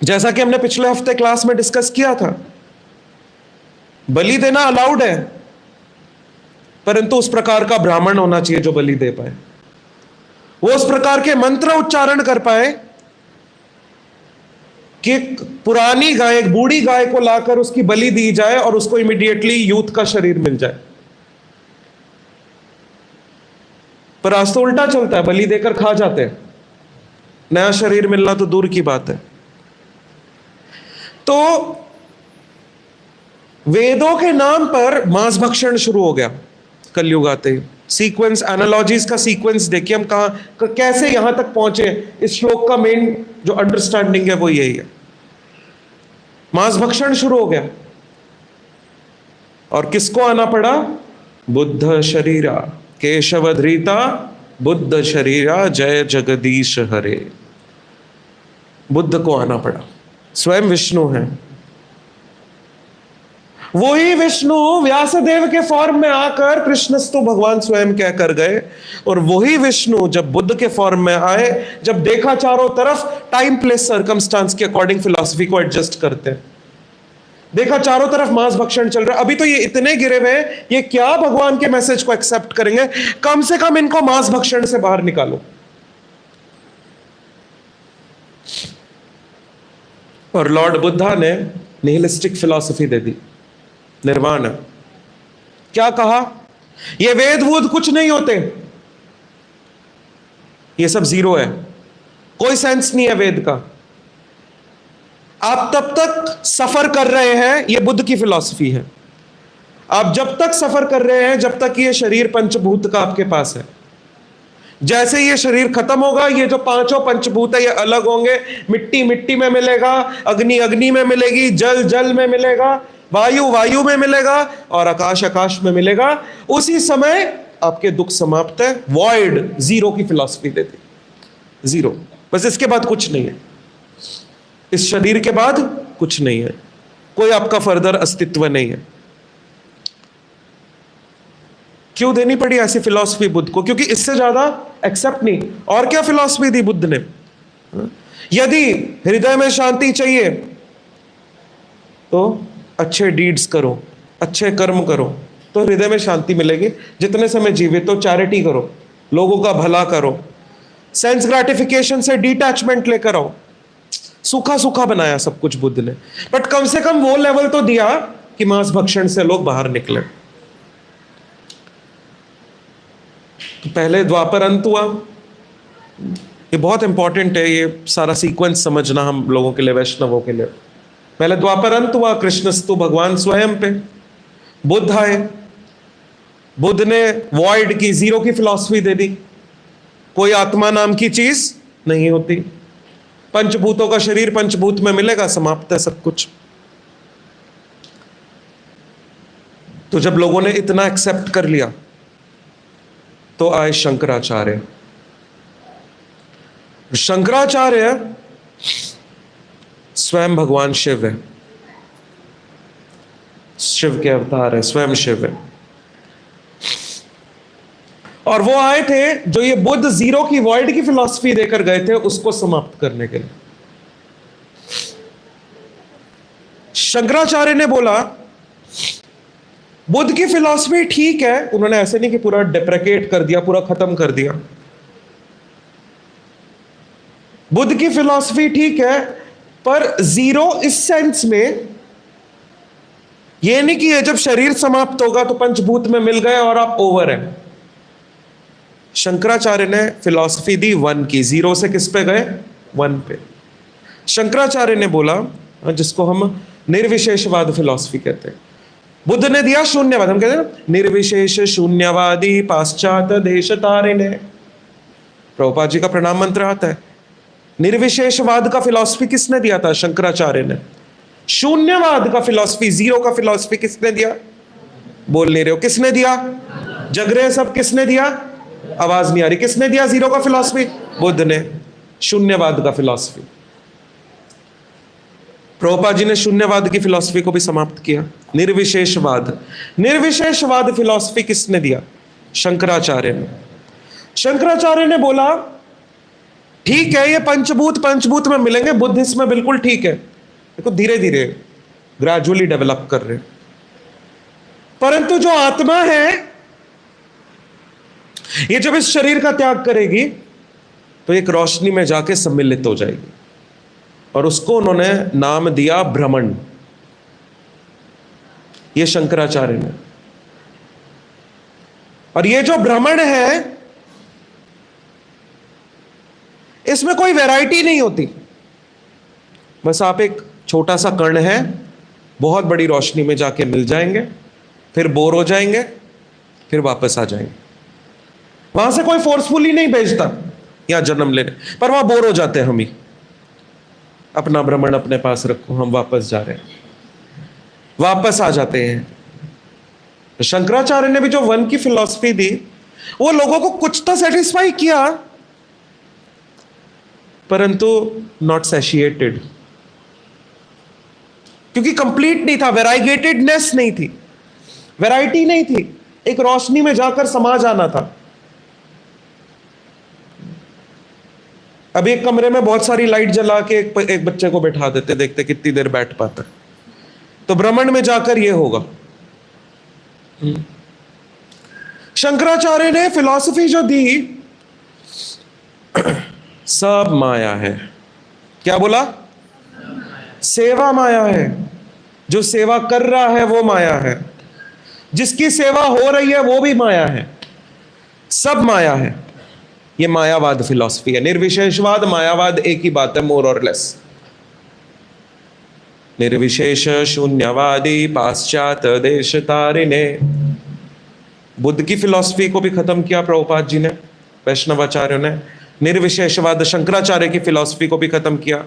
जैसा कि हमने पिछले हफ्ते क्लास में डिस्कस किया था। बलि देना अलाउड है, परंतु उस प्रकार का ब्राह्मण होना चाहिए जो बलि दे पाए, वो उस प्रकार के मंत्र उच्चारण कर पाए कि पुरानी गाय, एक बूढ़ी गाय को लाकर उसकी बलि दी जाए और उसको इमीडिएटली यूथ का शरीर मिल जाए। पर आज तो उल्टा चलता है, बलि देकर खा जाते हैं, नया शरीर मिलना तो दूर की बात है। तो वेदों के नाम पर मांस भक्षण शुरू हो गया कलयुग आते ही। सीक्वेंस, एनालॉजीज का सीक्वेंस देखिए, हम कहां कैसे यहां तक पहुंचे। इस श्लोक का मेन जो अंडरस्टैंडिंग है वो यही है। मांस भक्षण शुरू हो गया और किसको आना पड़ा? बुद्ध शरीरा, केशव धृता बुद्ध शरीरा, जय जगदीश हरे। बुद्ध को आना पड़ा। स्वयं विष्णु है, वही विष्णु व्यासदेव के फॉर्म में आकर कृष्णस्तु भगवान स्वयं कह कर गए। और वही विष्णु जब बुद्ध के फॉर्म में आए, जब देखा चारों तरफ, टाइम प्लेस सर्कमस्टांस के अकॉर्डिंग फिलॉसफी को एडजस्ट करते हैं, देखा चारों तरफ मांस भक्षण चल रहा है। अभी तो ये इतने गिरे हुए हैं, ये क्या भगवान के मैसेज को एक्सेप्ट करेंगे? कम से कम इनको मांस भक्षण से बाहर निकालो। और लॉर्ड बुद्धा ने निहिलिस्टिक फिलॉसफी दे दी, निर्वाण। क्या कहा? ये वेद वूद कुछ नहीं होते, ये सब जीरो है, कोई सेंस नहीं है वेद का। आप तब तक सफर कर रहे हैं, ये बुद्ध की फिलॉसफी है। आप जब तक सफर कर रहे हैं, जब तक ये शरीर पंचभूत का आपके पास है। जैसे ये शरीर खत्म होगा, ये जो पांचों पंचभूत है ये अलग होंगे। मिट्टी मिट्टी में मिलेगा, अग्नि अग्नि में मिलेगी, जल जल में मिलेगा, वायु वायु में मिलेगा और आकाश आकाश में मिलेगा। उसी समय आपके दुख समाप्त है। वॉइड, जीरो की फिलॉसफी देती, जीरो, बस इसके बाद कुछ नहीं है। इस शरीर के बाद कुछ नहीं है, कोई आपका फर्दर अस्तित्व नहीं है। क्यों देनी पड़ी ऐसी फिलॉसफी बुद्ध को? क्योंकि इससे ज्यादा एक्सेप्ट नहीं। और क्या फिलॉसफी दी बुद्ध ने? यदि हृदय में शांति चाहिए तो अच्छे डीड्स करो, अच्छे कर्म करो, तो हृदय में शांति मिलेगी। जितने समय जीवित हो चैरिटी करो, लोगों का भला करो, सेंस ग्रेटिफिकेशन से डिटैचमेंट लेकर आओ। सूखा सूखा बनाया सब कुछ बुद्ध ने, बट कम से कम वो लेवल तो दिया कि मांस भक्षण से लोग बाहर निकले। तो पहले द्वापर अंत हुआ, ये बहुत इंपॉर्टेंट है, ये सारा सीक्वेंस समझना हम लोगों के लिए, वैष्णवों के लिए। पहले द्वापर अंत हुआ, कृष्णस्तु भगवान स्वयं पे, बुद्ध आए, बुद्ध ने वॉइड की, जीरो की फिलॉसफी दे दी। कोई आत्मा नाम की चीज नहीं होती, पंचभूतों का शरीर पंचभूत में मिलेगा, समाप्त है सब कुछ। तो जब लोगों ने इतना एक्सेप्ट कर लिया तो आए शंकराचार्य। शंकराचार्य स्वयं भगवान शिव है, शिव के अवतार है, स्वयं शिव है। और वो आए थे जो ये बुद्ध जीरो की, वॉइड की फिलॉसफी देकर गए थे, उसको समाप्त करने के लिए। शंकराचार्य ने बोला बुद्ध की फिलॉसफी ठीक है, उन्होंने ऐसे नहीं कि पूरा डिप्रेकेट कर दिया, पूरा खत्म कर दिया। बुद्ध की फिलॉसफी ठीक है, पर जीरो इस सेंस में यह नहीं कि ये जब शरीर समाप्त होगा तो पंचभूत में मिल गए और आप ओवर हैं। शंकराचार्य ने फिलॉसफी दी वन की, जीरो से किस पे गए, वन पे। शंकराचार्य ने बोला, जिसको हम निर्विशेषवाद फिलॉसफी कहते हैं, बुद्ध ने दिया शून्यवाद, हम कहते हैं ना निर्विशेष शून्यवादी पाश्चात देश तारिणे। प्रभुपाद जी का प्रणाम मंत्र आता है। निर्विशेषवाद का फिलॉसफी किसने दिया था? शंकराचार्य ने। शून्यवाद का फिलॉसफी, जीरो का फिलॉसफी किसने दिया? बोल नहीं रहे हो, किसने दिया? जग रहे सब, किसने दिया? आवाज नहीं आ रही, किसने दिया जीरो का फिलॉसफी? बुद्ध ने। शून्यवाद का फिलॉसफी, प्रभुपाद जी ने शून्यवाद की फिलॉसफी को भी समाप्त किया। निर्विशेषवाद, निर्विशेषवाद फिलॉसफी किसने दिया? शंकराचार्य ने। शंकराचार्य ने बोला ठीक है, ये पंचभूत पंचभूत में मिलेंगे, बुद्धिज्म में बिल्कुल ठीक है, देखो धीरे धीरे ग्रेजुअली डेवलप कर रहे, परंतु जो आत्मा है ये जब इस शरीर का त्याग करेगी तो एक रोशनी में जाके सम्मिलित हो जाएगी, और उसको उन्होंने नाम दिया ब्रह्मण। ये शंकराचार्य ने। और ये जो ब्रह्मण है इसमें कोई वैरायटी नहीं होती, बस आप एक छोटा सा कण है, बहुत बड़ी रोशनी में जाके मिल जाएंगे, फिर बोर हो जाएंगे, फिर वापस आ जाएंगे। वहां से कोई फोर्सफुली नहीं भेजता या जन्म लेने, पर वहां बोर हो जाते हैं हम ही, अपना ब्रह्मण अपने पास रखो, हम वापस जा रहे हैं, वापस आ जाते हैं। तो शंकराचार्य ने भी जो वन की फिलॉसफी दी, वो लोगों को कुछ तो सेटिस्फाई किया, परंतु नॉट सैटिस्फाइड, क्योंकि कंप्लीट नहीं था, वेराइगेटेडनेस नहीं थी, वैरायटी नहीं थी, एक रोशनी में जाकर समा जाना था। अब एक कमरे में बहुत सारी लाइट जला के एक बच्चे को बैठा देते, देखते कितनी देर बैठ पाता है। तो ब्रह्मांड में जाकर यह होगा। शंकराचार्य ने फिलॉसफी जो दी, सब माया है। क्या बोला? सेवा माया है, जो सेवा कर रहा है वो माया है, जिसकी सेवा हो रही है वो भी माया है, सब माया है। ये मायावाद फिलॉसफी है। निर्विशेषवाद, मायावाद एक ही बात है, मोर और लेस। निर्विशेष शून्यवादी पाश्चात देश तारिणे। बुद्ध की फिलॉसफी को भी खत्म किया प्रभुपाद जी ने, वैष्णवाचार्यों ने। निर्विशेषवाद शंकराचार्य की फिलॉसफी को भी खत्म किया,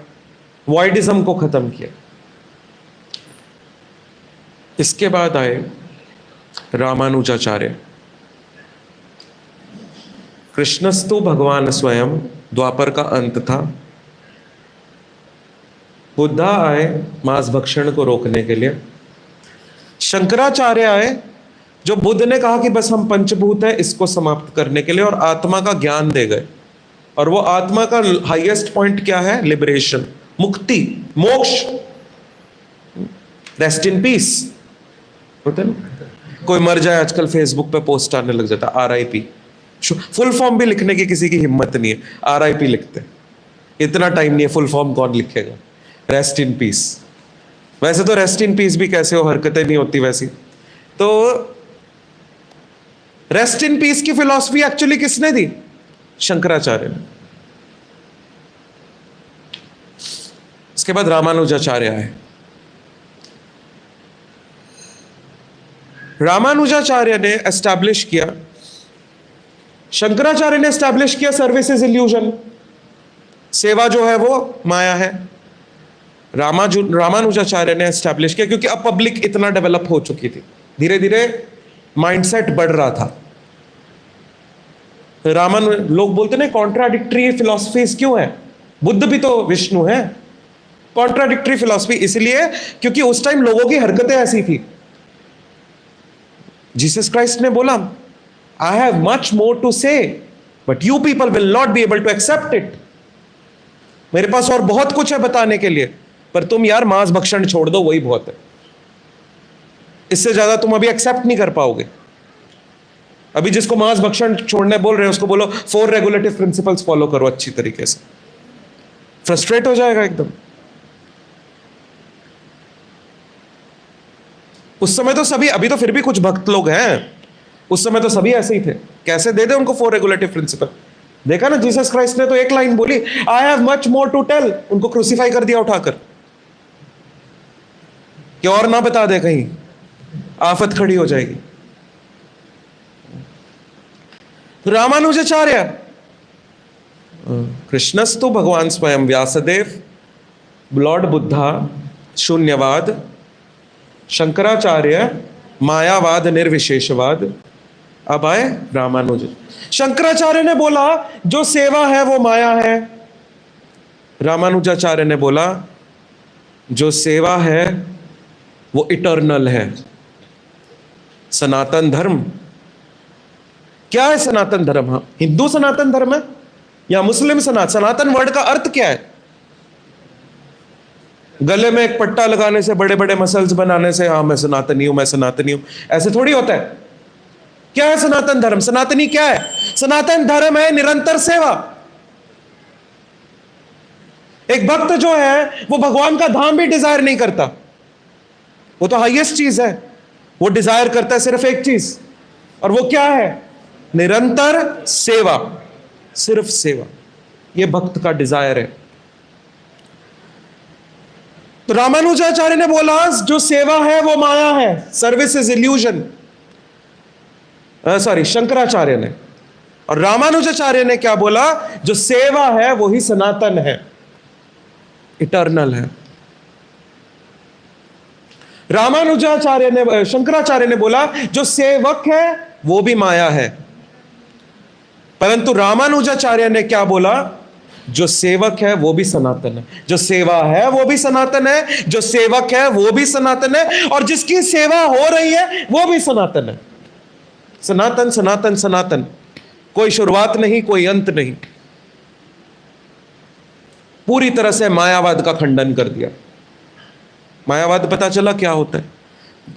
वॉइडिज्म को खत्म किया। इसके बाद आए रामानुजाचार्य। कृष्णस्तु भगवान स्वयं, द्वापर का अंत था। बुद्धा आए मांस भक्षण को रोकने के लिए। शंकराचार्य आए, जो बुद्ध ने कहा कि बस हम पंचभूत है, इसको समाप्त करने के लिए, और आत्मा का ज्ञान दे गए। और वो आत्मा का हाईएस्ट पॉइंट क्या है? लिबरेशन, मुक्ति, मोक्ष, रेस्ट इन पीस होता है ना। कोई मर जाए आजकल फेसबुक पे पोस्ट आने लग जाता, RIP, फुल फॉर्म भी लिखने की किसी की हिम्मत नहीं है, RIP लिखते हैं। इतना टाइम नहीं है, फुल फॉर्म कौन लिखेगा? Rest in peace. वैसे तो रेस्ट इन पीस भी कैसे हो, हरकतें नहीं होती वैसी। तो रेस्ट इन पीस की फिलॉसफी एक्चुअली किसने दी? शंकराचार्य ने। इसके बाद रामानुजाचार्य आए। रामानुजाचार्य ने एस्टैब्लिश किया, शंकराचार्य ने एस्टैब्लिश किया सर्विस इज इल्यूजन, सेवा जो है वो माया है। रामानुजाचार्य ने एस्टैब्लिश किया क्योंकि अब पब्लिक इतना डेवलप हो चुकी थी, धीरे धीरे माइंडसेट बढ़ रहा था। लोग बोलते ना कॉन्ट्राडिक्टरी फिलॉसफीज क्यों है? बुद्ध भी तो विष्णु है। कॉन्ट्राडिक्टरी फिलॉसफी इसलिए क्योंकि उस टाइम लोगों की हरकतें ऐसी थी। जीसस क्राइस्ट ने बोला, I have much more to say but you people will not be able to accept it. मेरे पास और बहुत कुछ है बताने के लिए, पर तुम यार मांस भक्षण छोड़ दो, वही बहुत है। इससे ज्यादा तुम अभी एक्सेप्ट नहीं कर पाओगे। अभी जिसको मांस भक्षण छोड़ने बोल रहे हैं उसको बोलो 4 रेगुलेटिव प्रिंसिपल्स फॉलो करो अच्छी तरीके से, फ्रस्ट्रेट हो जाएगा एकदम। उस समय तो सभी, अभी तो फिर भी कुछ भक्त लोग हैं, उस समय तो सभी ऐसे ही थे। कैसे दे दे उनको 4 रेगुलेटिव प्रिंसिपल? देखा ना, जीसस क्राइस्ट ने तो एक लाइन बोली, I have much more to tell, उनको क्रूसीफाई कर दिया उठाकर कि और ना बता दे, कहीं आफत खड़ी हो जाएगी। रामानुजाचार्य, कृष्णस्तु भगवान स्वयं, व्यासदेव, लॉर्ड बुद्धा, शून्यवाद, शंकराचार्य मायावाद निर्विशेषवाद, अब आए रामानुज। शंकराचार्य ने बोला जो सेवा है वो माया है, रामानुजाचार्य ने बोला जो सेवा है वो इटर्नल है, सनातन धर्म। क्या है सनातन धर्म? हाँ, हिंदू सनातन धर्म है या मुस्लिम सनातन वर्ड का अर्थ क्या है? गले में एक पट्टा लगाने से, बड़े बड़े मसल्स बनाने से, हाँ मैं सनातनी हूं, मैं सनातनी हूं, ऐसे थोड़ी होता है। क्या है सनातन धर्म? सनातनी क्या है? सनातन धर्म है निरंतर सेवा। एक भक्त जो है वो भगवान का धाम भी डिजायर नहीं करता, वो तो हाईएस्ट चीज है। वो डिजायर करता है सिर्फ एक चीज, और वो क्या है? निरंतर सेवा, सिर्फ सेवा। ये भक्त का डिजायर है। तो रामानुजाचार्य ने बोला जो सेवा है वो माया है, service is illusion. Sorry, Shankaracharya ने। और रामानुजाचार्य ने क्या बोला? जो सेवा है वो ही सनातन है, इटर्नल है। रामानुजाचार्य ने, शंकराचार्य ने बोला जो सेवक है वो भी माया है, परंतु रामानुजाचार्य ने क्या बोला? जो सेवक है वो भी सनातन है, जो सेवा है वो भी सनातन है, जो सेवक है वो भी सनातन है, और जिसकी सेवा हो रही है वो भी सनातन है। सनातन सनातन सनातन, कोई शुरुआत नहीं, कोई अंत नहीं। पूरी तरह से मायावाद का खंडन कर दिया। मायावाद पता चला क्या होता है?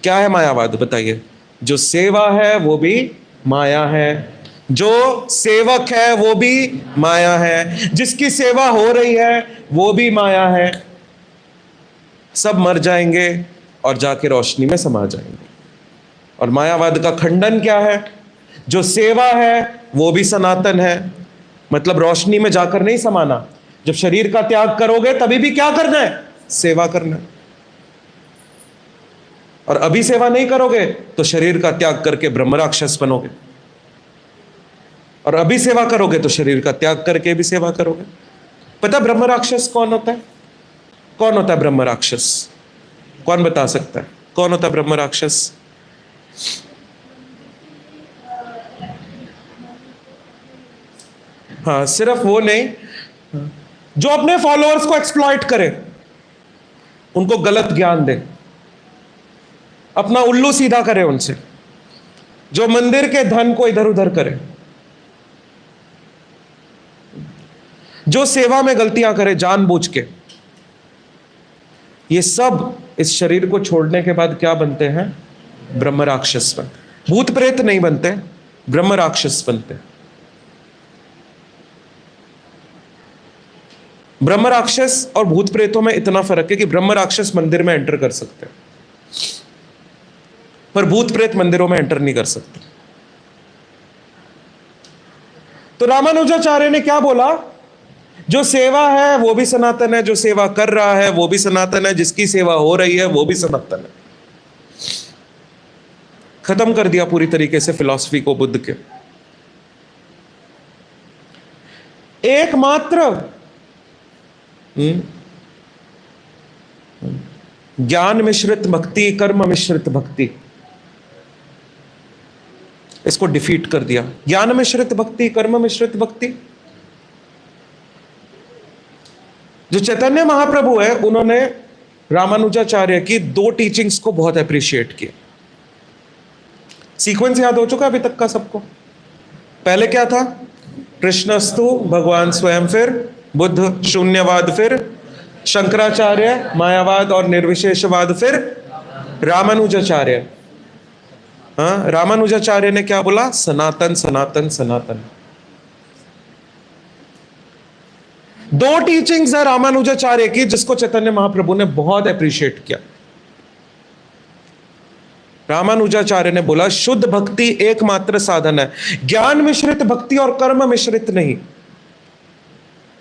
क्या है मायावाद बताइए? जो सेवा है वो भी माया है, जो सेवक है वो भी माया है, जिसकी सेवा हो रही है वो भी माया है। सब मर जाएंगे और जाके रोशनी में समा जाएंगे। और मायावाद का खंडन क्या है? जो सेवा है वो भी सनातन है, मतलब रोशनी में जाकर नहीं समाना। जब शरीर का त्याग करोगे तभी भी क्या करना है? सेवा करना है। और अभी सेवा नहीं करोगे तो शरीर का त्याग करके ब्रह्म राक्षस बनोगे, और अभी सेवा करोगे तो शरीर का त्याग करके भी सेवा करोगे। पता ब्रह्म राक्षस कौन होता है? कौन होता है ब्रह्म राक्षस? कौन बता सकता है कौन होता है ब्रह्म राक्षस? हाँ, सिर्फ वो नहीं, जो अपने फॉलोअर्स को एक्सप्लॉइट करे, उनको गलत ज्ञान दे, अपना उल्लू सीधा करे उनसे, जो मंदिर के धन को इधर उधर करे, जो सेवा में गलतियां करे जानबूझ के। ये सब इस शरीर को छोड़ने के बाद क्या बनते हैं? ब्रह्म राक्षस बनते। भूत प्रेत नहीं बनते, ब्रह्म राक्षस बनते। ब्रह्म राक्षस और भूत प्रेतों में इतना फर्क है कि ब्रह्म राक्षस मंदिर में एंटर कर सकते हैं, पर भूत प्रेत मंदिरों में एंटर नहीं कर सकते। तो रामानुजाचार्य ने क्या बोला? जो सेवा है वो भी सनातन है, जो सेवा कर रहा है वो भी सनातन है, जिसकी सेवा हो रही है वो भी सनातन है। खत्म कर दिया पूरी तरीके से फिलॉसफी को बुद्ध के। एकमात्र ज्ञान मिश्रित भक्ति, कर्म मिश्रित भक्ति, इसको डिफीट कर दिया। ज्ञान मिश्रित भक्ति, कर्म मिश्रित भक्ति, जो चैतन्य महाप्रभु है उन्होंने रामानुजाचार्य की 2 टीचिंग्स को बहुत अप्रिशिएट किया। सीक्वेंस याद हो चुका अभी तक का सबको? पहले क्या था? कृष्णस्तु, भगवान स्वयं, फिर बुद्ध शून्यवाद, फिर शंकराचार्य मायावाद और निर्विशेषवाद, फिर रामानुजाचार्य। हाँ, रामानुजाचार्य ने क्या बोला? सनातन सनातन सनातन। 2 टीचिंग्स है रामानुजाचार्य की जिसको चैतन्य महाप्रभु ने बहुत अप्रिशिएट किया। रामानुजाचार्य ने बोला शुद्ध भक्ति एकमात्र साधन है, ज्ञान मिश्रित भक्ति और कर्म मिश्रित नहीं।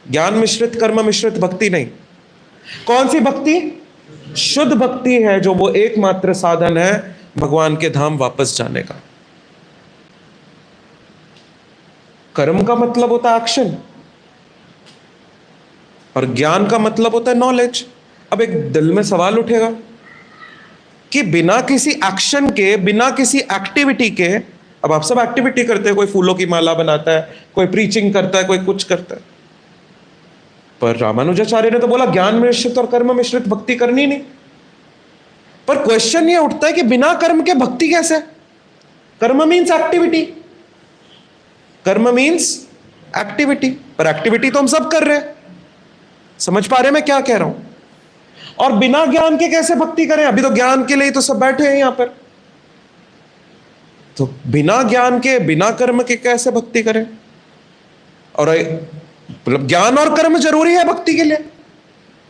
ज्ञान मिश्रित, कर्म मिश्रित भक्ति नहीं। कौन सी भक्ति? शुद्ध भक्ति है, जो वो एकमात्र साधन है भगवान के धाम वापस जाने का। कर्म का मतलब होता है एक्शन, और ज्ञान का मतलब होता है नॉलेज। अब एक दिल में सवाल उठेगा कि बिना किसी एक्शन के, बिना किसी एक्टिविटी के, अब आप सब एक्टिविटी करते हैं, कोई फूलों की माला बनाता है, कोई प्रीचिंग करता है, कोई कुछ करता है, पर रामानुजाचार्य ने तो बोला ज्ञान मिश्रित और कर्म मिश्रित भक्ति करनी नहीं। पर क्वेश्चन ये उठता है कि बिना कर्म के भक्ति कैसे? कर्म मीन्स एक्टिविटी, कर्म मीन्स एक्टिविटी, पर एक्टिविटी तो हम सब कर रहे हैं। समझ पा रहे मैं क्या कह रहा हूं? और बिना ज्ञान के कैसे भक्ति करें? अभी तो ज्ञान के लिए तो सब बैठे हैं यहां पर, तो बिना ज्ञान के, बिना कर्म के कैसे भक्ति करें? और मतलब ज्ञान और कर्म जरूरी है भक्ति के लिए।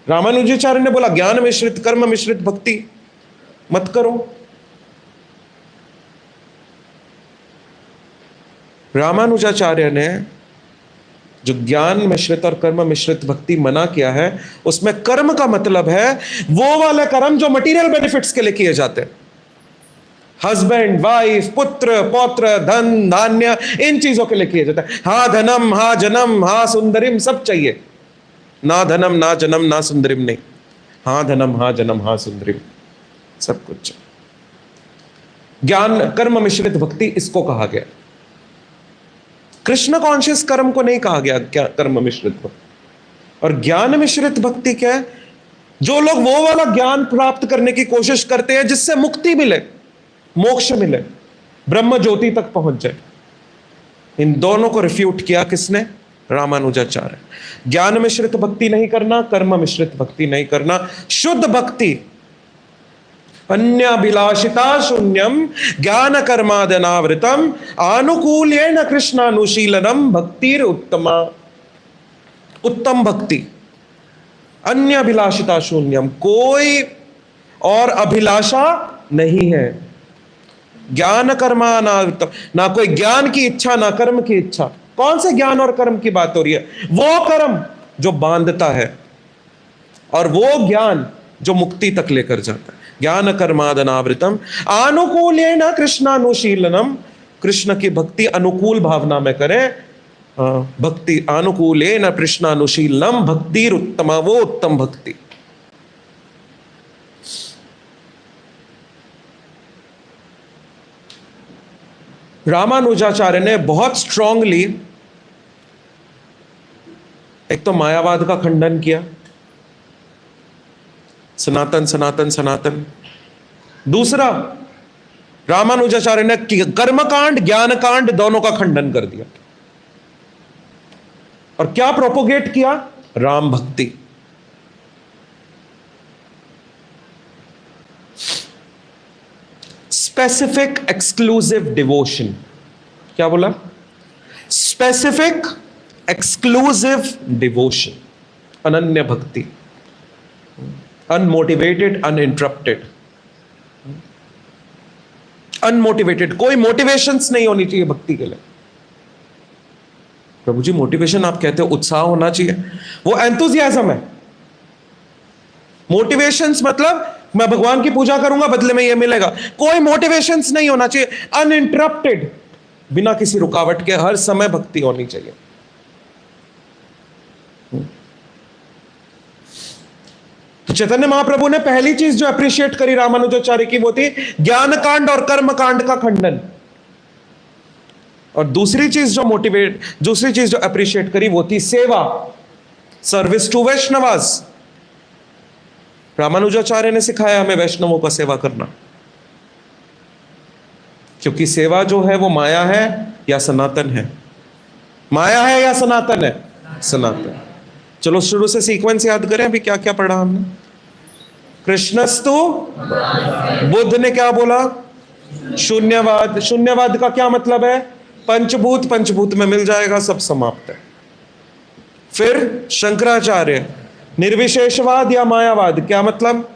रामानुजाचार्य ने बोला ज्ञान मिश्रित, कर्म मिश्रित भक्ति मत करो। रामानुजाचार्य ने जो ज्ञान मिश्रित और कर्म मिश्रित भक्ति मना किया है, उसमें कर्म का मतलब है वो वाले कर्म जो मटेरियल बेनिफिट्स के लिए किए जाते हैं। हस्बैंड, वाइफ, पुत्र, पौत्र, धन, धान्य, इन चीजों के लिए किए जाते हैं। हा धनम, हा जन्म, हा सुंदरिम, सब चाहिए। ना धनम, ना जन्म, ना सुंदरिम नहीं, हा धनम, हा जन्म, हा सुंदरिम, सब कुछ। ज्ञान कर्म मिश्रित भक्ति इसको कहा गया। कृष्ण कॉन्शियस कर्म को नहीं कहा गया क्या कर्म मिश्रित भक्ति। और ज्ञान मिश्रित भक्ति क्या है? जो लोग वो वाला ज्ञान प्राप्त करने की कोशिश करते हैं जिससे मुक्ति मिले, मोक्ष मिले, ब्रह्म ज्योति तक पहुंच जाए। इन दोनों को रिफ्यूट किया किसने? रामानुजाचार्य। ज्ञान मिश्रित भक्ति नहीं करना, कर्म मिश्रित भक्ति नहीं करना, शुद्ध भक्ति, अन्याभिलाषिता शून्यम ज्ञान कर्मादनावृतम आनुकूल्येन कृष्णानुशीलनम भक्तिर उत्तमा। उत्तम भक्ति, अन्य अभिलाषिता शून्यम, कोई और अभिलाषा नहीं है। ज्ञान कर्मानावृतम, ना कोई ज्ञान की इच्छा, ना कर्म की इच्छा। कौन से ज्ञान और कर्म की बात हो रही है? वो कर्म जो बांधता है और वो ज्ञान जो मुक्ति तक लेकर जाता है। ज्ञान कर्मादनावृतम आनुकूल्येन कृष्णानुशीलनम, कृष्ण की भक्ति अनुकूल भावना में करें। भक्ति अनुकूलेन कृष्णानुशीलनम भक्तिर उत्तमा, वो उत्तम भक्ति। रामानुजाचार्य ने बहुत स्ट्रांगली एक तो मायावाद का खंडन किया, सनातन सनातन सनातन। दूसरा, रामानुजाचार्य ने कर्मकांड ज्ञान कांड दोनों का खंडन कर दिया। और क्या प्रोपोगेट किया? राम भक्ति। Specific exclusive devotion. क्या बोला? Specific exclusive devotion. अनन्य भक्ति, अनमोटिवेटेड, अनइंटरप्टेड, अनमोटिवेटेड, कोई मोटिवेशंस नहीं होनी चाहिए भक्ति के लिए। प्रभु जी मोटिवेशन आप कहते हो, उत्साह होना चाहिए, वो एंथुजियाज्म है। मोटिवेशंस मतलब मैं भगवान की पूजा करूंगा बदले में ये मिलेगा, कोई मोटिवेशंस नहीं होना चाहिए। अनइंटरप्टेड, बिना किसी रुकावट के हर समय भक्ति होनी चाहिए। तो चैतन्य महाप्रभु ने पहली चीज जो अप्रिशिएट करी रामानुजाचार्य की वो थी ज्ञान कांड और कर्म कांड का खंडन। और दूसरी चीज जो अप्रिशिएट करी वो थी सेवा, सर्विस टू वैष्णवास। रामानुजाचार्य ने सिखाया हमें वैष्णवों का सेवा करना, क्योंकि सेवा जो है वो माया है या सनातन है? माया है या सनातन है? सनातन। चलो शुरू से सीक्वेंस याद करें, अभी क्या क्या पढ़ा हमने। कृष्णस्तु, बुद्ध ने क्या बोला? शून्यवाद। शून्यवाद का क्या मतलब है? पंचभूत, पंचभूत में मिल जाएगा, सब समाप्त है। फिर शंकराचार्य निर्विशेषवाद या मायावाद, क्या मतलब?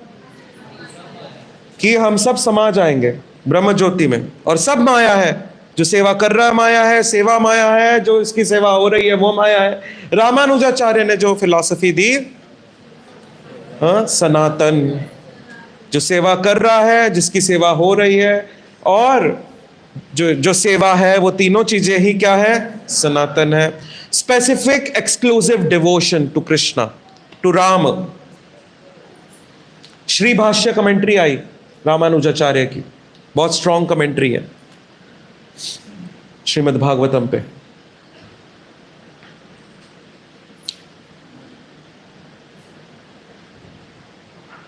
कि हम सब समा जाएंगे ब्रह्म ज्योति में और सब माया है, जो सेवा कर रहा है माया है, सेवा माया है, जो इसकी सेवा हो रही है वो माया है। रामानुजाचार्य ने जो फिलॉसफी दी, सनातन, जो सेवा कर रहा है, जिसकी सेवा हो रही है, और जो सेवा है वो तीनों चीजें ही क्या है? सनातन है। Specific exclusive devotion to Krishna, to Ram. Shri Bhashya commentary आई रामानुजाचार्य की, बहुत स्ट्रॉन्ग कमेंट्री है श्रीमद् भागवतम पे।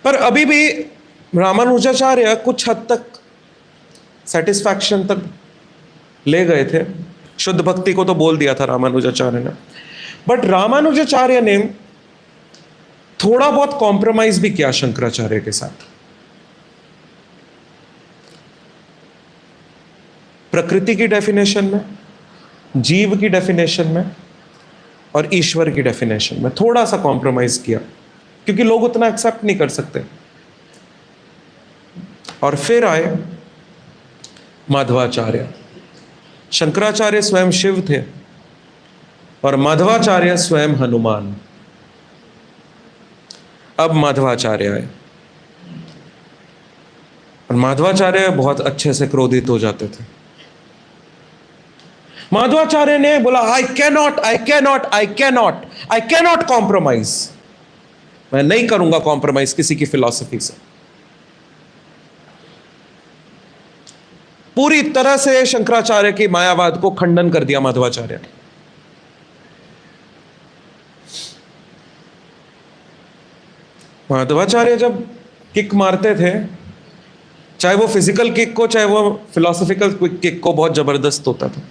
पर अभी भी रामानुजाचार्य कुछ हद तक सेटिस्फैक्शन तक ले गए थे। शुद्ध भक्ति को तो बोल दिया था रामानुजाचार्य ने, बट रामानुजाचार्य ने थोड़ा बहुत कॉम्प्रोमाइज भी किया शंकराचार्य के साथ। प्रकृति की डेफिनेशन में, जीव की डेफिनेशन में और ईश्वर की डेफिनेशन में थोड़ा सा कॉम्प्रोमाइज किया, क्योंकि लोग उतना एक्सेप्ट नहीं कर सकते। और फिर आए माधवाचार्य। शंकराचार्य स्वयं शिव थे और माधवाचार्य स्वयं हनुमान। अब माधवाचार्य आए और माधवाचार्य बहुत अच्छे से क्रोधित हो जाते थे। माधवाचार्य ने बोला, आई कैनॉट कॉम्प्रोमाइज, मैं नहीं करूंगा कॉम्प्रोमाइज किसी की फिलॉसफी से। पूरी तरह से शंकराचार्य की मायावाद को खंडन कर दिया माधवाचार्य ने। माधवाचार्य जब किक मारते थे, चाहे वो फिजिकल किक को चाहे वो फिलोसॉफिकल किक को, बहुत जबरदस्त होता था।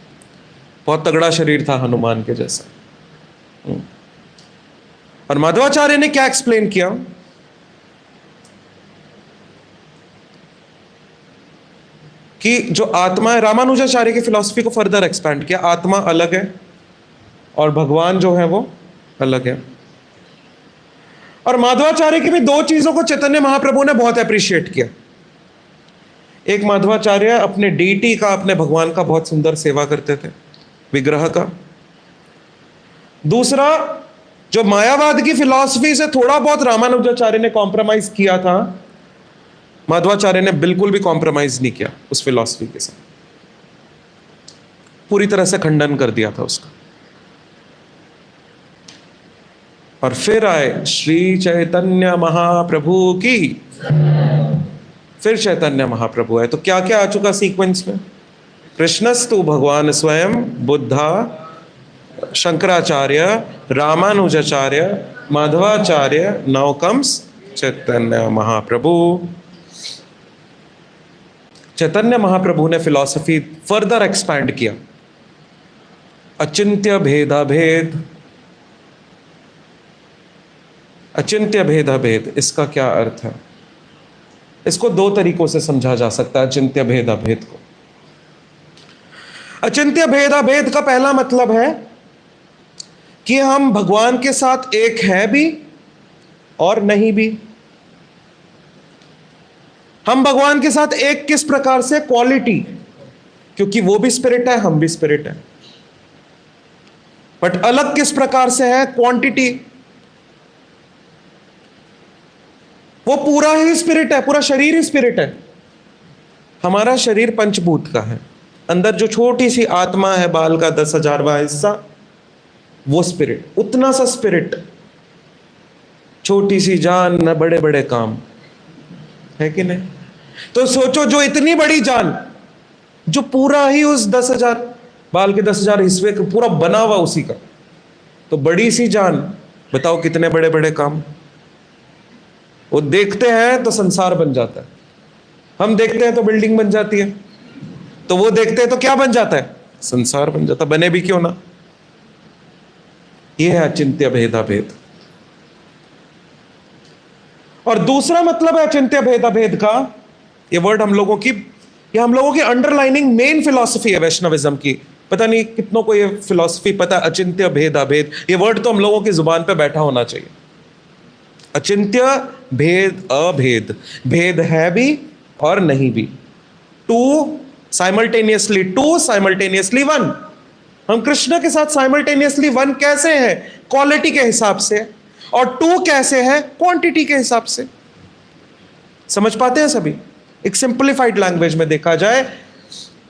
बहुत तगड़ा शरीर था हनुमान के जैसा। और माधवाचार्य ने क्या एक्सप्लेन किया कि जो आत्मा है, रामानुजाचार्य की फिलॉसफी को फर्दर एक्सपैंड किया, आत्मा अलग है और भगवान जो है वो अलग है। और माधवाचार्य की भी दो चीजों को चैतन्य महाप्रभु ने बहुत अप्रिशिएट किया। एक, माधवाचार्य अपने डीटी का, अपने भगवान का बहुत सुंदर सेवा करते थे, विग्रह का। दूसरा, जो मायावाद की फिलॉसफी से थोड़ा बहुत रामानुजाचार्य ने कॉम्प्रोमाइज किया था, माधवाचार्य ने बिल्कुल भी कॉम्प्रोमाइज नहीं किया उस फिलॉसफी के साथ, पूरी तरह से खंडन कर दिया था उसका। और फिर आए श्री चैतन्य महाप्रभु की। फिर चैतन्य महाप्रभु है, तो क्या क्या आ चुका सीक्वेंस में? कृष्णस्तु भगवान स्वयं, बुद्धा, शंकराचार्य, रामानुजाचार्य, माधवाचार्य, नाउ कम्स चैतन्य महाप्रभु। चैतन्य महाप्रभु ने फिलॉसफी फर्दर एक्सपैंड किया। अचिंत्य भेदाभेद, अचिंत्य भेदाभेद, इसका क्या अर्थ है? इसको दो तरीकों से समझा जा सकता है अचिंत्य भेदाभेद को। अचिंत्य भेदाभेद का पहला मतलब है कि हम भगवान के साथ एक है भी और नहीं भी। हम भगवान के साथ एक किस प्रकार से? क्वालिटी, क्योंकि वो भी स्पिरिट है, हम भी स्पिरिट है। बट अलग किस प्रकार से है? क्वांटिटी। वो पूरा ही स्पिरिट है, पूरा शरीर ही स्पिरिट है। हमारा शरीर पंचभूत का है, अंदर जो छोटी सी आत्मा है, बाल का 10,000वां हिस्सा, वो स्पिरिट, उतना सा स्पिरिट, छोटी सी जान न बड़े बड़े काम, है कि नहीं? तो सोचो, जो इतनी बड़ी जान, जो पूरा ही उस 10,000 बाल के 10,000 हिस्से का पूरा बना हुआ उसी का, तो बड़ी सी जान, बताओ कितने बड़े बड़े काम। वो देखते हैं तो संसार बन जाता है, हम देखते हैं तो बिल्डिंग बन जाती है, तो वो देखते हैं तो क्या बन जाता है? संसार बन जाता, बने भी क्यों ना। ये है अचिंत्य भेदाभेद। और दूसरा मतलब है अचिंत्य भेदाभेद का, ये वर्ड हम लोगों की, ये हम लोगों की अंडरलाइनिंग मेन फिलॉसफी है वैष्णविज्म की। पता नहीं कितनों को ये फिलॉसफी पता है, अचिंत्य भेदाभेद। ये वर्ड तो हम लोगों की जुबान पे बैठा होना चाहिए। अचिंत्य भेद अभेद, भेद है भी और नहीं भी। Two simultaneously two, simultaneously one. हम कृष्ण के साथ साइमल्टेनियसली वन कैसे हैं? क्वालिटी के हिसाब से। और टू कैसे है? क्वांटिटी के हिसाब से। समझ पाते हैं सभी? एक सिंप्लीफाइड लैंग्वेज में देखा जाए,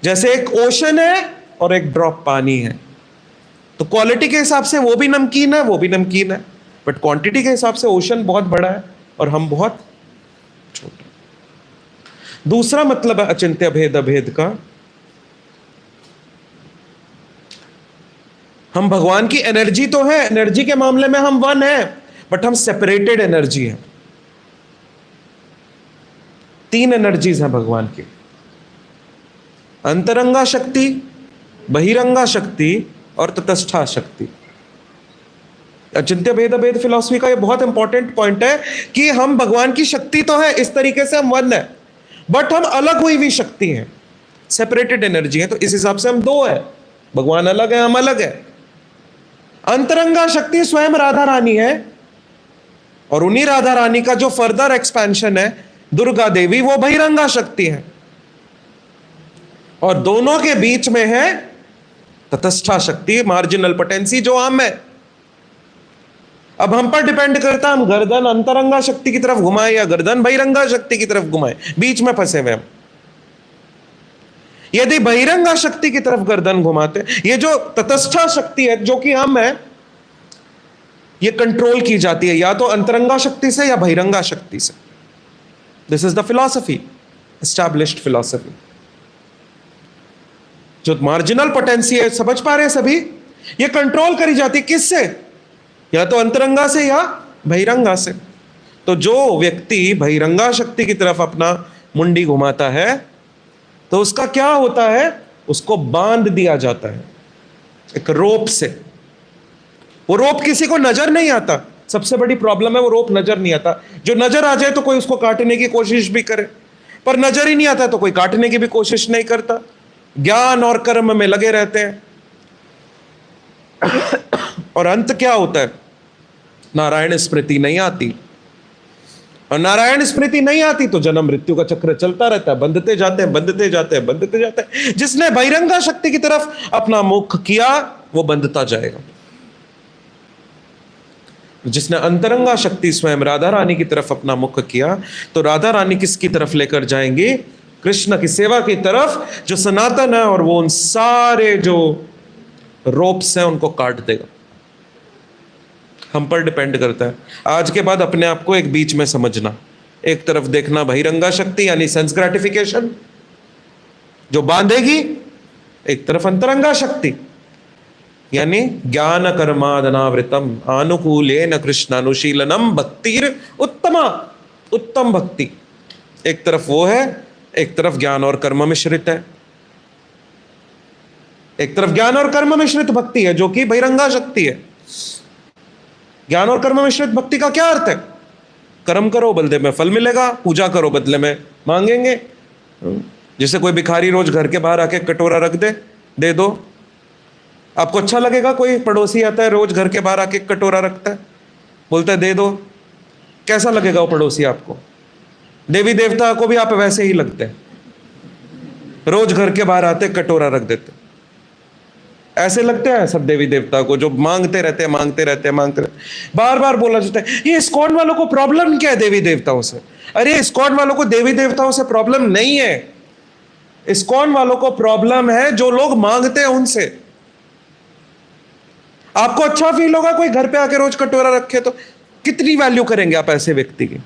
जैसे एक ओशन है और एक ड्रॉप पानी है, तो क्वालिटी के हिसाब से वो भी नमकीन है, वो भी नमकीन है, बट क्वांटिटी के हिसाब से ओशन बहुत बड़ा है और हम बहुत छोटे। दूसरा मतलब है अचिंत्य भेद अभेद का, हम भगवान की एनर्जी तो है, एनर्जी के मामले में हम वन है, बट हम सेपरेटेड एनर्जी है। 3 एनर्जीज हैं भगवान की, अंतरंगा शक्ति, बहिरंगा शक्ति और तटस्था शक्ति। अचिंत्य भेद अभेद फिलॉसफी का ये बहुत इंपॉर्टेंट पॉइंट है कि हम भगवान की शक्ति तो है, इस तरीके से हम वन है, बट हम अलग हुई हुई शक्ति है, सेपरेटेड एनर्जी है, तो इस हिसाब से हम 2 है। भगवान अलग है, हम अलग है। अंतरंगा शक्ति स्वयं राधा रानी है, और उन्हीं राधा रानी का जो फर्दर एक्सपेंशन है दुर्गा देवी, वो बहिरंगा शक्ति है। और दोनों के बीच में है तटस्था शक्ति, मार्जिनल पोटेंसी, जो हम है। अब हम पर डिपेंड करता है हम गर्दन अंतरंगा शक्ति की तरफ घुमाए या गर्दन बहिरंगा शक्ति की तरफ घुमाए, बीच में फंसे हुए हम। यदि बहिरंगा शक्ति की तरफ गर्दन घुमाते, ये जो तटस्था शक्ति है जो कि हम है, ये कंट्रोल की जाती है या तो अंतरंगा शक्ति से या बहिरंगा शक्ति से। This is the philosophy, established philosophy. जो मार्जिनल पोटेंसी है, समझ पा रहे हैं सभी, ये कंट्रोल करी जाती है किससे? या तो अंतरंगा से या बहिरंगा से। तो जो व्यक्ति बहिरंगा शक्ति की तरफ अपना मुंडी घुमाता है, तो उसका क्या होता है? उसको बांध दिया जाता है एक रोप से। वो रोप किसी को नजर नहीं आता, सबसे बड़ी प्रॉब्लम है, वो रोप नजर नहीं आता। जो नजर आ जाए तो कोई उसको काटने की कोशिश भी करे, पर नजर ही नहीं आता तो कोई काटने की भी कोशिश नहीं करता। ज्ञान और कर्म में लगे रहते हैं। और अंत क्या होता है? नारायण स्मृति नहीं आती, और नारायण स्मृति नहीं आती तो जन्म मृत्यु का चक्र चलता रहता है, बंधते जाते हैं, बंधते जाते हैं, बंधते जाते हैं। जिसने बहिरंगा शक्ति की तरफ अपना मुख किया वो बंधता जाएगा। जिसने अंतरंगा शक्ति स्वयं राधा रानी की तरफ अपना मुख किया, तो राधा रानी किसकी तरफ लेकर जाएंगे? कृष्ण की सेवा की तरफ, जो सनातन है, और वो उन सारे जो रोप्स हैं उनको काट देगा। हम पर डिपेंड करता है। आज के बाद अपने आप को एक बीच में समझना, एक तरफ देखना बहिरंगा शक्ति यानी सेंस ग्रेटिफिकेशन जो बांधेगी, एक तरफ अंतरंगा शक्ति यानी ज्ञान कर्मादनावृतम आनुकूलेन कृष्णानुशीलनम भक्तिर उत्तमा, उत्तम भक्ति। एक तरफ वो है, एक तरफ ज्ञान और कर्म मिश्रित है। एक तरफ ज्ञान और कर्म मिश्रित भक्ति है जो कि बहिरंगा शक्ति है। ज्ञान और कर्म मिश्रित भक्ति का क्या अर्थ है? कर्म करो बदले में फल मिलेगा, पूजा करो बदले में मांगेंगे। जैसे कोई भिखारी रोज घर के बाहर आके कटोरा रख दे, दे दो। आपको अच्छा लगेगा कोई पड़ोसी आता है रोज घर के बाहर आके कटोरा रखता है, बोलता है दे दो, कैसा लगेगा वो पड़ोसी आपको? देवी देवता को भी आप वैसे ही लगते हैं, रोज घर के बाहर आते कटोरा रख देते, ऐसे लगते हैं सब देवी देवता को, जो मांगते रहते हैं मांगते रहते हैं मांगते रहते हैं। बार बार बोला जाता है ये इस्कॉन वालों को प्रॉब्लम क्या है देवी देवताओं से? अरे इस्कॉन वालों को देवी देवताओं से प्रॉब्लम नहीं है, इस्कॉन वालों को प्रॉब्लम है जो लोग मांगते हैं उनसे। आपको अच्छा फील होगा कोई घर पे आके रोज कटोरा रखे तो? कितनी वैल्यू करेंगे आप ऐसे व्यक्ति की?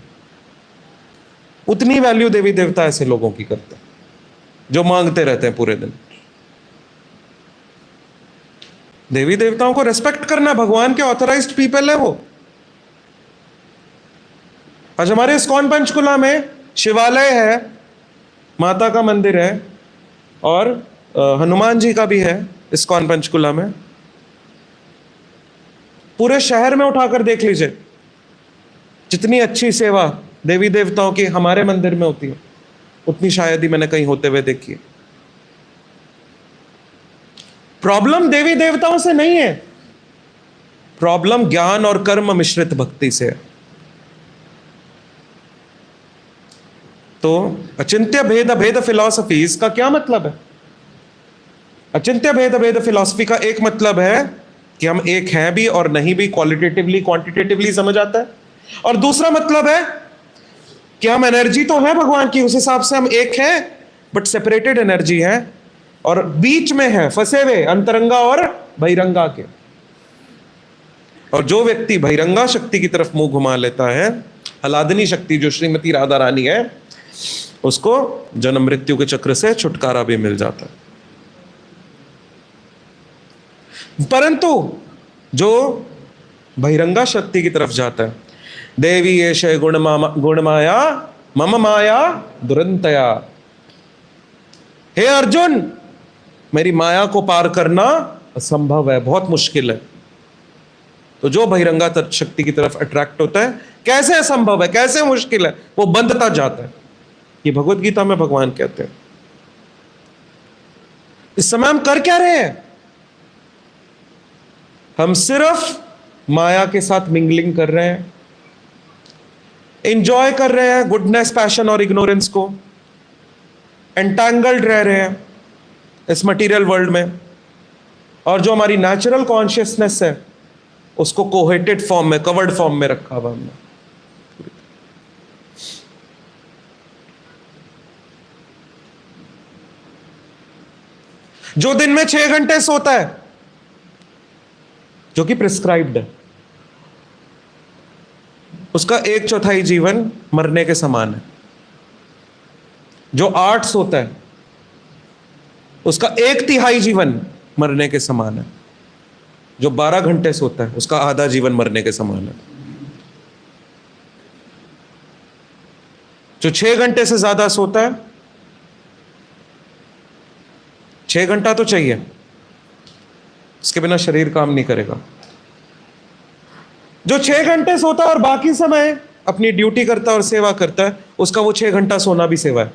उतनी वैल्यू देवी देवता ऐसे लोगों की करते हैं जो मांगते रहते हैं पूरे दिन। देवी देवताओं को रेस्पेक्ट करना, भगवान के ऑथराइज्ड पीपल है वो। आज हमारे इस्कॉन पंचकुला में शिवालय है, माता का मंदिर है और हनुमान जी का भी है इस्कॉन पंचकुला में। पूरे शहर में उठाकर देख लीजिए जितनी अच्छी सेवा देवी देवताओं की हमारे मंदिर में होती है उतनी शायद ही मैंने कहीं होते हुए देखी है। प्रॉब्लम देवी देवताओं से नहीं है, प्रॉब्लम ज्ञान और कर्म मिश्रित भक्ति से है। तो अचिंत्य भेद अभेद फिलॉसफी, इसका क्या मतलब है? अचिंत्य भेद अभेद फिलॉसफी का एक मतलब है कि हम एक हैं भी और नहीं भी, क्वालिटेटिवली क्वांटिटेटिवली समझ आता है। और दूसरा मतलब है कि हम एनर्जी तो है भगवान की, उस हिसाब से हम एक हैं बट सेपरेटेड एनर्जी है और बीच में है फंसे हुए अंतरंगा और बहिरंगा के। और जो व्यक्ति बहिरंगा शक्ति की तरफ मुंह घुमा लेता है, हलादनी शक्ति जो श्रीमती राधा रानी है, उसको जन्म मृत्यु के चक्र से छुटकारा भी मिल जाता है। परंतु जो बहिरंगा शक्ति की तरफ जाता है, देवी एष गुणमाया मम माया दुरंतया, हे अर्जुन मेरी माया को पार करना असंभव है, बहुत मुश्किल है। तो जो बहिरंगा शक्ति की तरफ अट्रैक्ट होता है, कैसे असंभव है, कैसे मुश्किल है, वो बंधता जाता है। ये भगवत गीता में भगवान कहते हैं। इस समय हम कर क्या रहे हैं? हम सिर्फ माया के साथ मिंगलिंग कर रहे हैं, एंजॉय कर रहे हैं गुडनेस, पैशन और इग्नोरेंस को, एंटैंगल्ड रह रहे हैं इस मटेरियल वर्ल्ड में। और जो हमारी नेचुरल कॉन्शियसनेस है उसको कोहेटेड फॉर्म में, कवर्ड फॉर्म में रखा हुआ हमने। जो दिन में 6 घंटे सोता है, जो कि प्रिस्क्राइब्ड है, उसका 1/4 जीवन मरने के समान है। जो 8 सोता है उसका 1/3 जीवन मरने के समान है। जो 12 घंटे सोता है उसका आधा जीवन मरने के समान है। जो 6 घंटे से ज्यादा सोता है, 6 घंटा तो चाहिए, इसके बिना शरीर काम नहीं करेगा। जो 6 घंटे सोता है और बाकी समय अपनी ड्यूटी करता है और सेवा करता है, उसका वो 6 घंटा सोना भी सेवा है।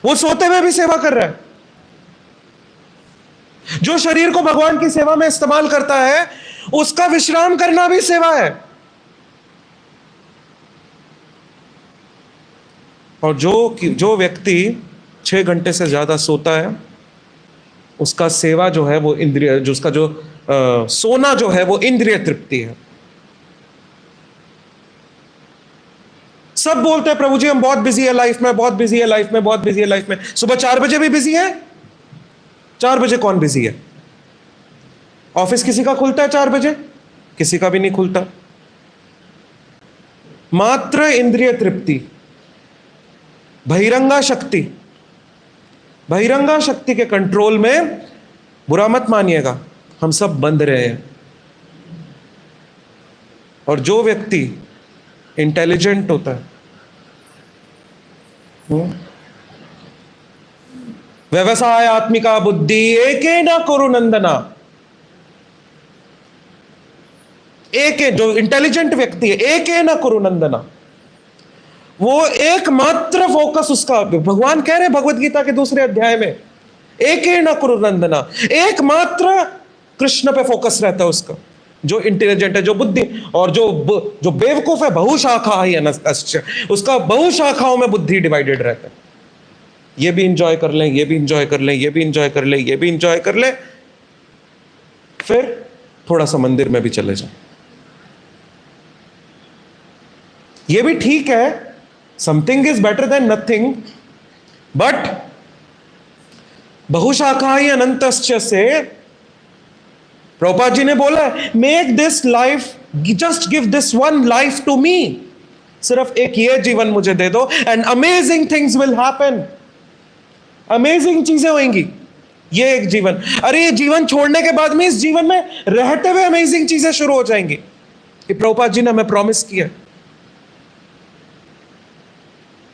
वो सोते हुए भी सेवा कर रहा है। जो शरीर को भगवान की सेवा में इस्तेमाल करता है, उसका विश्राम करना भी सेवा है। और जो व्यक्ति 6 घंटे से ज्यादा सोता है, उसका सेवा जो है वो इंद्रिय, जो उसका जो सोना जो है वो इंद्रिय तृप्ति है। सब बोलते हैं प्रभु जी हम बहुत बिजी है लाइफ में, बहुत बिजी है लाइफ में, बहुत बिजी है लाइफ में। सुबह 4 बजे भी बिजी है? 4 बजे कौन बिजी है? ऑफिस किसी का खुलता है 4 बजे? किसी का भी नहीं खुलता। मात्र इंद्रिय तृप्ति, बहिरंगा शक्ति, बहिरंगा शक्ति के कंट्रोल में, बुरा मत मानिएगा, हम सब बंध रहे हैं। और जो व्यक्ति इंटेलिजेंट होता है, व्यवसाय आत्मिका बुद्धि एके न कुरु नंदना, एक जो इंटेलिजेंट व्यक्ति है, एके न कुरु नंदना, वो एकमात्र फोकस उसका, भगवान कह रहे हैं भगवत गीता के दूसरे अध्याय में, एकेन कुरु नंदना, एकमात्र कृष्ण पे फोकस रहता है उसका। जो इंटेलिजेंट है, जो बुद्धि, और जो बेवकूफ है, बहुशाखा ही अनस्य, उसका बहुशाखाओं में बुद्धि डिवाइडेड रहता है। ये भी इंजॉय कर लें, ये भी इंजॉय कर लें, ये भी इंजॉय कर लें, ये भी इंजॉय कर लें, फिर थोड़ा सा मंदिर में भी चले जाएं। ये भी ठीक है, something is better than nothing, but बहुशाखा ही अनंतस्य से प्रभुपाद जी ने बोला है, make this life, just give this one life to me, सिर्फ एक ये जीवन मुझे दे दो, and amazing things will happen, amazing चीजें होंगी। ये एक जीवन, अरे ये जीवन छोड़ने के बाद में इस जीवन में रहते हुए अमेजिंग चीजें शुरू हो जाएंगी। ये प्रभुपाद जी ने हमें प्रॉमिस किया।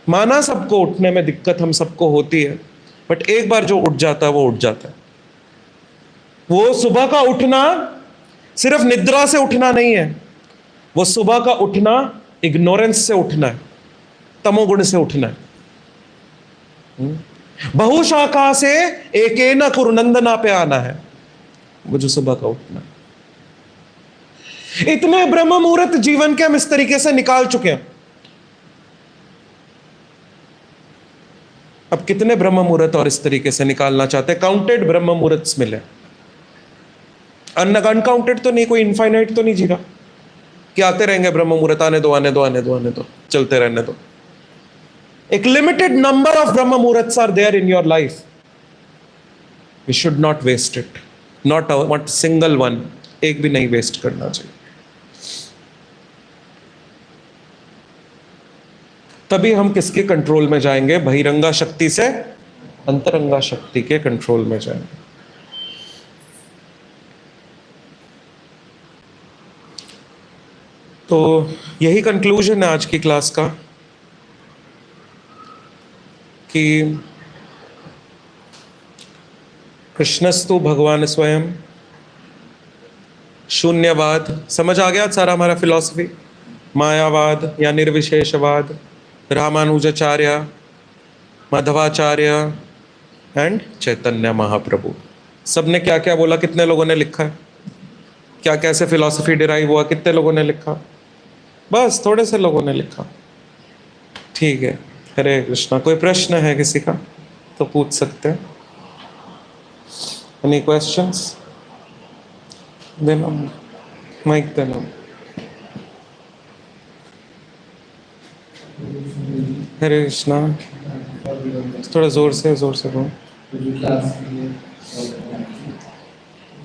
माना सबको उठने में दिक्कत हम सबको होती है, बट एक बार जो उठ जाता है वो उठ जाता है। वो सुबह का उठना सिर्फ निद्रा से उठना नहीं है, वो सुबह का उठना इग्नोरेंस से उठना है, तमोगुण से उठना है। बहुशाखा से एकेन कुरु नंदना पे आना है, वो जो सुबह का उठना है। इतने ब्रह्म मुहूर्त जीवन के हम इस तरीके से निकाल चुके हैं। अब कितने ब्रह्म मुहूर्त और इस तरीके से निकालना चाहते हैं? काउंटेड ब्रह्म मुहूर्त मिले, अनकाउंटेड तो नहीं, कोई इनफाइनाइट तो नहीं जी रहा कि आते रहेंगे ब्रह्म मुहूर्त, आने दो आने दो आने दो आने दो, चलते रहने दो। एक लिमिटेड नंबर ऑफ ब्रह्म मुहूर्त्स are there in your life, we should not waste it, not single one, एक भी नहीं वेस्ट करना चाहिए। तभी हम किसके कंट्रोल में जाएंगे? बहिरंगा शक्ति से अंतरंगा शक्ति के कंट्रोल में जाएंगे। तो यही कंक्लूजन है आज की क्लास का कि कृष्णस्तु भगवान स्वयं, शून्यवाद समझ आ गया सारा हमारा फिलॉसफी, मायावाद या निर्विशेषवाद, रामानुजाचार्य, माधवाचार्य एंड चैतन्य महाप्रभु, सबने क्या क्या बोला, कितने लोगों ने लिखा है, क्या कैसे फिलॉसफी डिराइव हुआ, कितने लोगों ने लिखा? बस थोड़े से लोगों ने लिखा। ठीक है, हरे कृष्णा। कोई प्रश्न है किसी का तो पूछ सकते हैं। Any questions? देना माइक, देना। हरे कृष्णा। थोड़ा जोर से बोलो।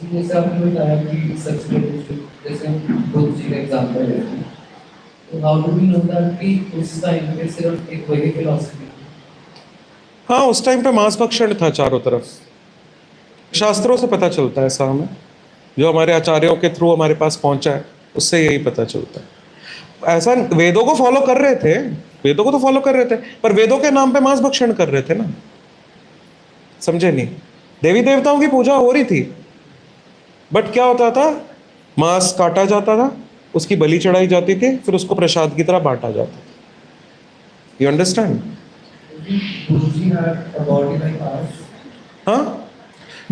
जैसे आपने बताया कि सच में जैसे बुद्ध जी का एग्जांपल है, तो how do we know that कि उस टाइम पे सिर्फ एक वही फिलॉसफी? हाँ, उस टाइम पे मांस भक्षण था चारों तरफ, शास्त्रों से पता चलता है ऐसा हमें, जो हमारे आचार्यों के थ्रू हमारे पास पहुंचा है उससे यही पता चलता है। ऐसा वेदों को फॉलो कर रहे थे, वेदों को तो फॉलो कर रहे थे, पर वेदों के नाम पे मांस भक्षण कर रहे थे ना, समझे नहीं? देवी देवताओं की पूजा हो रही थी, बट क्या होता था, मांस काटा जाता था, उसकी बलि चढ़ाई जाती थी, फिर उसको प्रसाद की तरह बांटा जाता था। You understand? हाँ,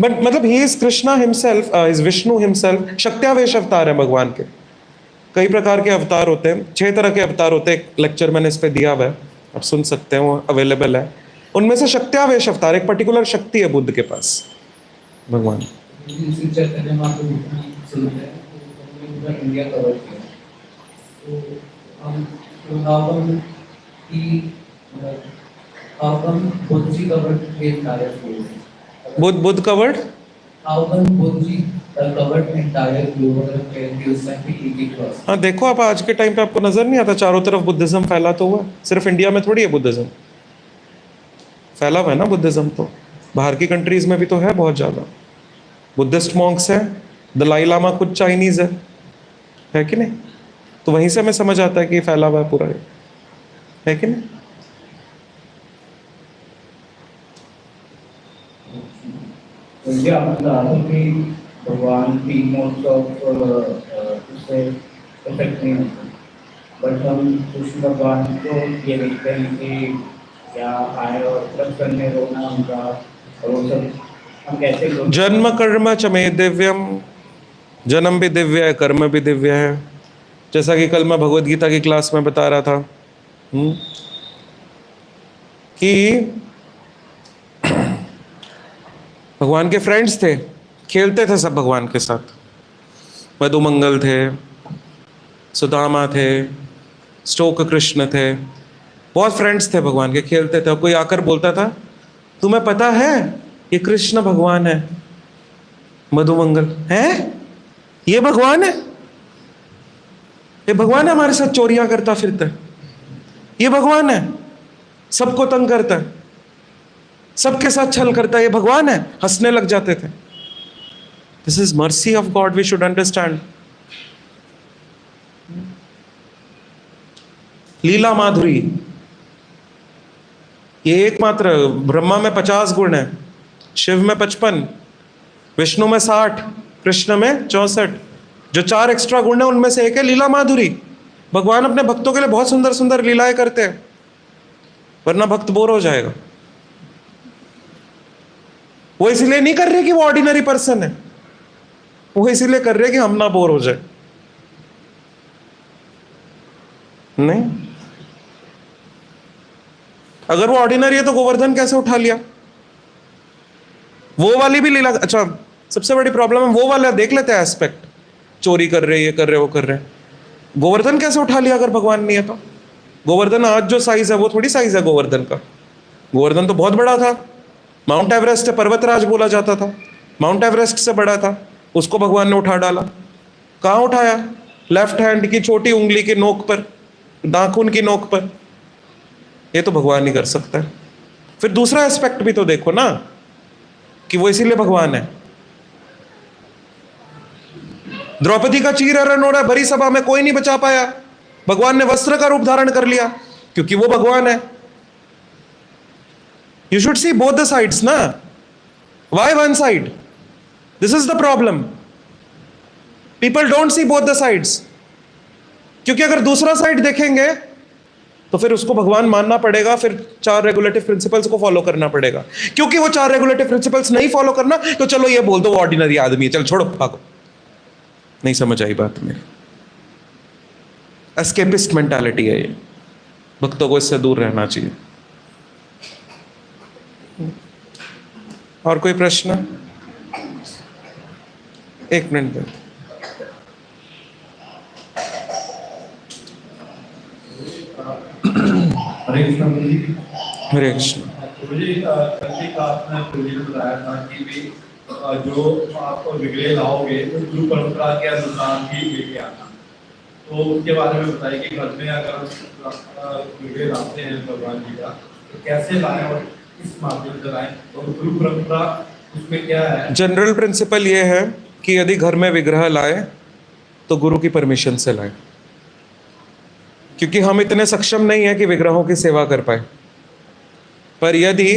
बट मतलब ही is Krishna himself, is Vishnu himself, शक्त्यावेश अवतार है भगवान के। कई प्रकार के अवतार होते हैं, 6 तरह के अवतार होते हैं, लेक्चर मैंने इस पे दिया हुआ है, आप सुन सकते हैं, वो अवेलेबल है। उनमें से शक्त्यावेश अवतार, एक पर्टिकुलर शक्ति है बुद्ध के पास, भगवान। चैतन्य महाप्रभु सुनते हैं तो पूरा इंडिया कवर किया, तो हम how come Buddha ji covered the entire globe? Buddha covered, how come Buddha ji covered entire globe अगर कि उस टाइम पे एक ही क्रॉस? हाँ देखो, आप आज के टाइम पे आपको नजर नहीं आता चारों तरफ बुद्धिज्म फैला तो हुआ, सिर्फ इंडिया में थोड़ी है बुद्धिज्म फैला हुआ है ना, बुद्धिज्म तो बाहर की कंट्रीज में भी तो है बहुत ज्यादा। बुद्धिस्ट मॉन्क्स है, दलाई लामा खुद चाइनीज है कि नहीं? तो वहीं से हमें समझ आता है कि फैला हुआ है पूरा, है कि नहीं? ये आपने कहा था कि भगवान तीन मोड्स ऑफ उससे इफेक्ट नहीं होते, बट हम कृष्ण भगवान को ये देखते हैं कि क्या आए और व्रत करने रोना उनका और वो सब हम कैसे ग्रो? जन्म कर्म च मे दिव्यम, जन्म भी दिव्य है, कर्म भी दिव्य है। जैसा कि कल मैं भगवत गीता की क्लास में बता रहा था कि भगवान के फ्रेंड्स थे, खेलते थे सब भगवान के साथ। मधुमंगल थे, सुदामा थे, स्टोक कृष्ण थे, बहुत फ्रेंड्स थे भगवान के, खेलते थे। और कोई आकर बोलता था, तुम्हें पता है ये कृष्ण भगवान है? मधुमंगल, है ये भगवान है? ये भगवान है, हमारे साथ चोरियां करता फिरता है, ये भगवान है, सबको तंग करता है, सबके साथ छल करता है, ये भगवान है। हंसने लग जाते थे। This is mercy of God, we should understand. लीला माधुरी, ये एकमात्र, ब्रह्मा में 50 गुण है, शिव में 55, विष्णु में 60, कृष्ण में 64। जो 4 एक्स्ट्रा गुण है उनमें से एक है लीला माधुरी। भगवान अपने भक्तों के लिए बहुत सुंदर सुंदर लीलाएं करते हैं, वरना भक्त बोर हो जाएगा। वो इसलिए नहीं कर रहे कि वो ऑर्डिनरी पर्सन है, वो इसलिए कर रहे कि हम ना बोर हो जाए। नहीं, अगर वो ऑर्डिनरी है तो गोवर्धन कैसे उठा लिया? वो वाली भी लीला, अच्छा सबसे बड़ी प्रॉब्लम है वो वाला, देख लेते हैं एस्पेक्ट, चोरी कर रहे, ये कर रहे, वो कर रहे। गोवर्धन कैसे उठा लिया अगर भगवान नहीं है तो? गोवर्धन आज जो साइज है वो थोड़ी साइज है गोवर्धन का। गोवर्धन तो बहुत बड़ा था, माउंट एवरेस्ट पर्वतराज बोला जाता था, माउंट एवरेस्ट से बड़ा था, उसको भगवान ने उठा डाला। कहाँ उठाया? लेफ्ट हैंड की छोटी उंगली की नोक पर, नाखून की नोक पर। ये तो भगवान ही कर सकता है। फिर दूसरा एस्पेक्ट भी तो देखो ना, कि वो इसीलिए भगवान है। द्रौपदी का चीरहरण हो रहा है, भरी सभा में कोई नहीं बचा पाया, भगवान ने वस्त्र का रूप धारण कर लिया, क्योंकि वो भगवान है। You should see both the sides ना, why one side? This is the problem, people don't see both the sides. क्योंकि अगर दूसरा साइड देखेंगे तो फिर उसको भगवान मानना पड़ेगा, फिर 4 रेगुलेटिव प्रिंसिपल्स को फॉलो करना पड़ेगा। क्योंकि वो 4 रेगुलेटिव प्रिंसिपल्स नहीं फॉलो करना, तो चलो ये बोल दो वो ऑर्डिनरी आदमी है, चल छोड़ो भागो। नहीं समझ आई बात मेरी? एस्केपिस्ट मेंटालिटी है ये, भक्तों को इससे दूर रहना चाहिए। और कोई प्रश्न? एक मिनट। हरे कृष्ण गुरु जी। हरे कृष्ण। गुरु जी, कल की क्लास में गुरु जी ने बताया था कि भी जो आप विग्रह लाओगे वो गुरु परंपरा के अनुसार ही लेके आना। तो उसके बारे में बताइए कि घर में अगर विग्रह लाते हैं भगवान जी का, तो कैसे लाएं और किस माध्यम से लाएं, और गुरु परंपरा उसमें क्या है? जनरल प्रिंसिपल ये है कि यदि घर में विग्रह लाए तो गुरु की परमिशन से लाए, क्योंकि हम इतने सक्षम नहीं है कि विग्रहों की सेवा कर पाए। पर यदि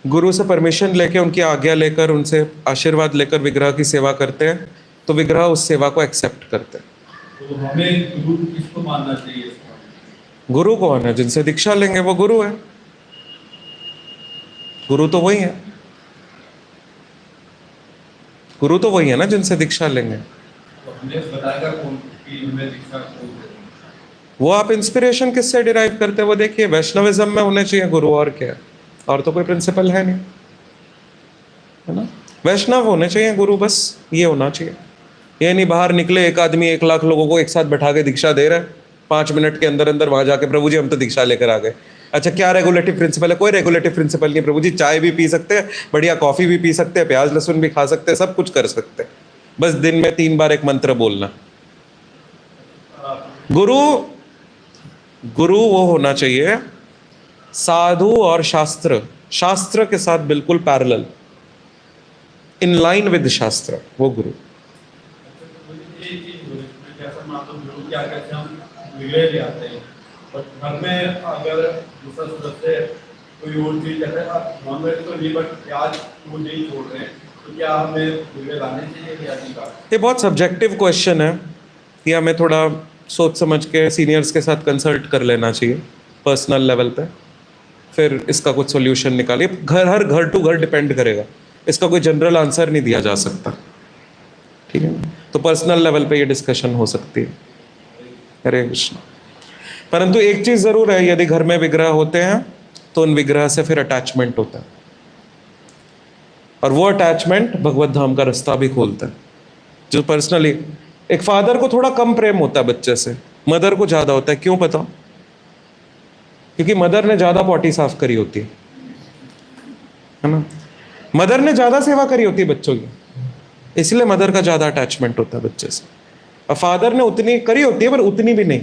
गुरु से परमिशन लेके, उनकी आज्ञा लेकर, उनसे आशीर्वाद लेकर विग्रह की सेवा करते हैं तो विग्रह उस सेवा को एक्सेप्ट करते हैं। तो हमें गुरु किसको मानना चाहिए? गुरु कौन है? जिनसे दीक्षा लेंगे वो गुरु है। गुरु तो वही है, गुरु तो वही है ना जिनसे दीक्षा लेंगे। तो हमें बताएगा कौन कि हमें दीक्षा कौन देगा? वो आप इंस्पिरेशन किससे डिराइव करते हैं वो देखिए। वैष्णविज्म में होने चाहिए गुरु, और क्या है? और तो कोई प्रिंसिपल है नहीं, है ना? वैष्णव होने चाहिए गुरु, बस ये होना चाहिए। ये नहीं बाहर निकले एक आदमी 1 लाख लोगों को एक साथ बैठा के दीक्षा दे रहा है, 5 मिनट के अंदर अंदर वहां जाके प्रभु जी हम तो दीक्षा लेकर आ गए। अच्छा क्या रेगुलेटिव प्रिंसिपल है? कोई रेगुलेटिव प्रिंसिपल नहीं प्रभु जी। चाय भी पी सकते हैं, बढ़िया कॉफी भी पी सकते हैं, प्याज लहसुन भी खा सकते हैं, सब कुछ कर सकते हैं, बस दिन में 3 बार एक मंत्र बोलना। गुरु, गुरु वो होना चाहिए साधु और शास्त्र, शास्त्र के साथ बिल्कुल पैरेलल, इन लाइन विद शास्त्र, वो गुरु। क्या कहते हैं, हम विग्रह ले आते हैं, बट घर में अगर दूसरा सदस्य कोई और चीज कहता है नॉनवेज तो नहीं बट प्याज वो नहीं छोड़ रहे हैं, तो क्या हमें विग्रह लाने चाहिए या नहीं? ये बहुत सब्जेक्टिव क्वेश्चन है, ये हमें थोड़ा सोच समझ के सीनियर्स के साथ कंसल्ट कर लेना चाहिए पर्सनल लेवल पे, फिर इसका कुछ सॉल्यूशन निकालिए। हर घर टू घर डिपेंड करेगा। इसका कोई जनरल आंसर नहीं दिया जा सकता, ठीक है। तो पर्सनल लेवल पे ये डिस्कशन हो सकती है। हरे कृष्ण। परंतु एक चीज जरूर है, यदि घर में विग्रह होते हैं तो उन विग्रह से फिर अटैचमेंट होता है, और वो अटैचमेंट भगवत धाम का रास्ता भी खोलता है। जो पर्सनली एक फादर को थोड़ा कम प्रेम होता है बच्चे से, मदर को ज्यादा होता है। क्यों पता? क्योंकि मदर ने ज्यादा पॉटी साफ करी होती है ना, मदर ने ज्यादा सेवा करी होती है बच्चों की, इसलिए मदर का ज्यादा अटैचमेंट होता है बच्चे से। और फादर ने उतनी करी होती है पर उतनी भी नहीं,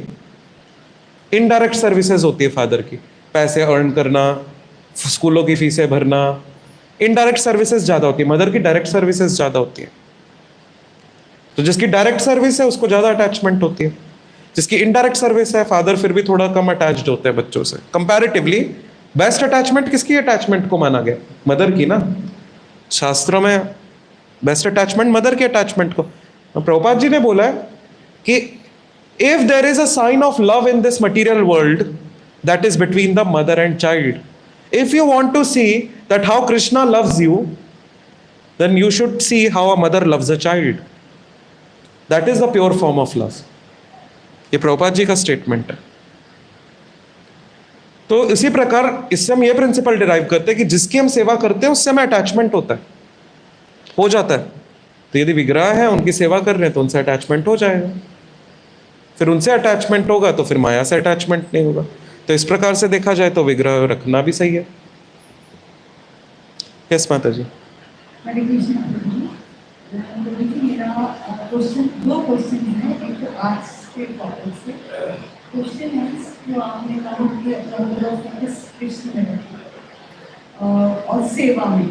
इनडायरेक्ट सर्विसेज होती है फादर की, पैसे अर्न करना, स्कूलों की फीसें भरना, इनडायरेक्ट सर्विसेज ज्यादा होती है। मदर की डायरेक्ट सर्विसेज ज्यादा होती है। तो जिसकी डायरेक्ट सर्विस है उसको ज्यादा अटैचमेंट होती है, जिसकी इनडायरेक्ट सर्विस है फादर फिर भी थोड़ा कम अटैच्ड होते हैं बच्चों से कंपैरेटिवली। बेस्ट अटैचमेंट किसकी अटैचमेंट को माना गया? मदर की ना, शास्त्रों में बेस्ट अटैचमेंट मदर के अटैचमेंट को। प्रभुपाद जी ने बोला है कि if there is a sign of love in this material world, that is between the mother and child. If you want to see that how Krishna loves you, then you should see how a mother loves a child. That is the pure form of love. ये प्रभुपाद जी का statement है। तो इसी प्रकार इससे हम ये principal derive करते हैं कि जिसकी हम सेवा करते हैं उससे हमें अटैचमेंट होता है, हो जाता है। तो यदि विग्रह है उनकी सेवा कर रहे हैं तो उनसे अटैचमेंट हो जाएगा, फिर उनसे अटैचमेंट होगा तो फिर माया से अटैचमेंट नहीं होगा। तो इस प्रकार से देखा जाए तो विग्रह रखना भी सही है। यस माता जी। हरे कृष्ण प्रभु जी। प्रभु जी, मेरा क्वेश्चन, दो क्वेश्चन है। एक तो आज के टॉपिक से क्वेश्चन है जो आपने कहा कि कृष्ण में और सेवा में,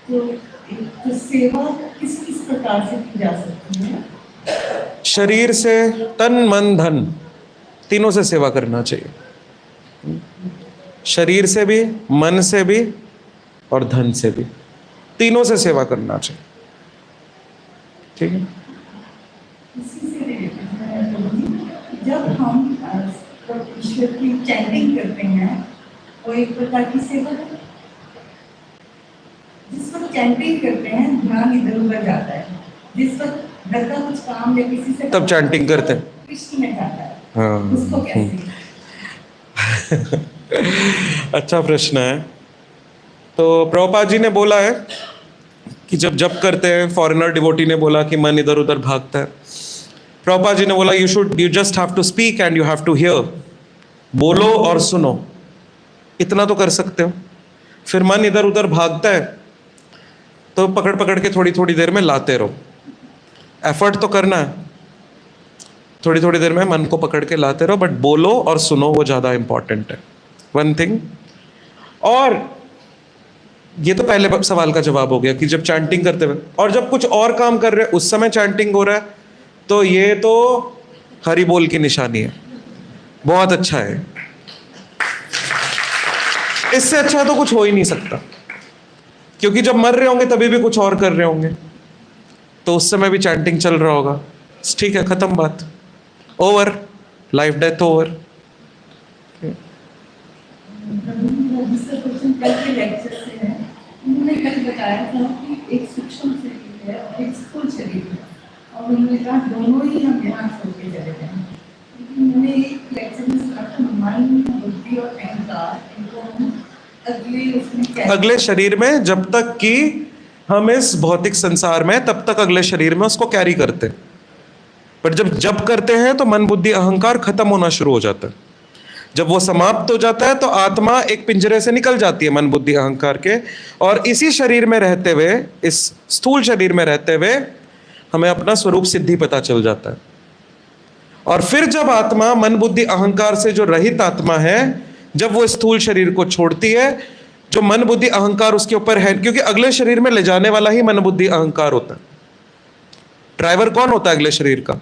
तो एक तो सेवा किस किस प्रकार से की जा सकती है? शरीर से, तन मन धन तीनों से सेवा करना चाहिए। शरीर से भी, मन से भी और धन से भी, तीनों से सेवा करना चाहिए, ठीक है। इसी से रिलेटेड है प्रभु जी, जब हम ईश्वर की चैंटिंग करते हैं वो एक प्रकार की सेवा है। जिस वक्त चैंटिंग करते हैं ध्यान इधर उधर जाता है, जिस वक्त घर का कुछ काम या किसी से तब चैंटिंग करते हैं, कृष्ण में जाता है। हाँ। उसको कैसे? अच्छा प्रश्न है। तो प्रभुपाद जी ने बोला है कि जब जप करते हैं, फॉरेनर डिवोटी ने बोला कि मन इधर उधर भागता है। प्रभुपाद जी ने बोला you just have to speak and you have to hear, बोलो और सुनो, इतना तो कर सकते हो। फिर मन इधर उधर भागता है तो पकड़ पकड़ के थोड़ी थोड़ी देर में लाते रहो, एफर्ट तो करना है, थोड़ी थोड़ी देर में मन को पकड़ के लाते रहो, बट बोलो और सुनो वो ज्यादा इंपॉर्टेंट है, वन थिंग। और ये तो पहले सवाल का जवाब हो गया कि जब चैंटिंग करते हुए और जब कुछ और काम कर रहे हैं उस समय चैंटिंग हो रहा है, तो ये तो हरि बोल की निशानी है, बहुत अच्छा है। इससे अच्छा तो कुछ हो ही नहीं सकता, क्योंकि जब मर रहे होंगे तभी भी कुछ और कर रहे होंगे, तो उस समय भी चैंटिंग चल रहा होगा। ठीक है, खत्म बात, ओवर, लाइफ डेथ ओवर। दूसरा क्वेश्चन कल के लेक्चर से है। उन्होंने कल बताया था कि एक सूक्ष्म शरीर है और एक स्थूल शरीर है, और उन्होंने कहा दोनों ही हम यहाँ छोड़ के चले जाएंगे। लेकिन मैंने एक लेक्चर में सुना था मन, बुद्धि और अहंकार, इनको हम अगले शरीर में, जब तक कि हम इस भौतिक संसार में, तब तक अगले शरीर में उसको कैरी करते हैं। पर जब करते हैं तो मन बुद्धि अहंकार खत्म होना शुरू हो जाता है। जब वो समाप्त हो जाता है तो आत्मा एक पिंजरे से निकल जाती है मन बुद्धि अहंकार के, और इसी शरीर में रहते हुए, इस स्थूल शरीर में रहते हुए हमें अपना स्वरूप सिद्धि पता चल जाता है। और फिर जब आत्मा मन बुद्धि अहंकार से जो रहित आत्मा है, जब वो स्थूल शरीर को छोड़ती है, जो मन बुद्धि अहंकार उसके ऊपर है, क्योंकि अगले शरीर में ले जाने वाला ही मन बुद्धि अहंकार होता है। ड्राइवर कौन होता है अगले शरीर का?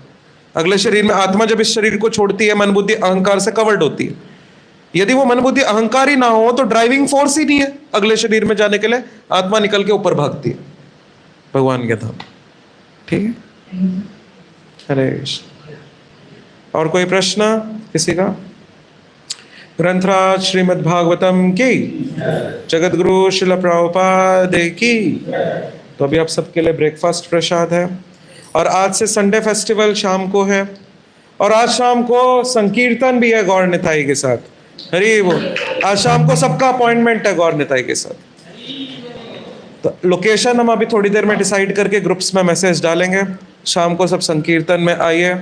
अगले शरीर में आत्मा जब इस शरीर को छोड़ती है मन बुद्धि अहंकार से कवर्ड होती है। यदि वो मन बुद्धि अहंकार ही ना हो तो ड्राइविंग फोर्स ही नहीं है अगले शरीर में जाने के लिए, आत्मा निकल के ऊपर भागती है भगवान के धाम। ठीक है, हरे कृष्ण। और कोई प्रश्न किसी का? ग्रंथराज श्रीमद् भागवतम की, जगत गुरु श्रील प्रभुपाद की। तो अभी आप सबके लिए ब्रेकफास्ट प्रसाद है। और आज से संडे फेस्टिवल शाम को है, और आज शाम को संकीर्तन भी है गौर निताई के साथ। हरी वो, आज शाम को सबका अपॉइंटमेंट है गौर निताई के साथ। तो लोकेशन हम अभी थोड़ी देर में डिसाइड करके ग्रुप्स में मैसेज डालेंगे। शाम को सब संकीर्तन में आइए।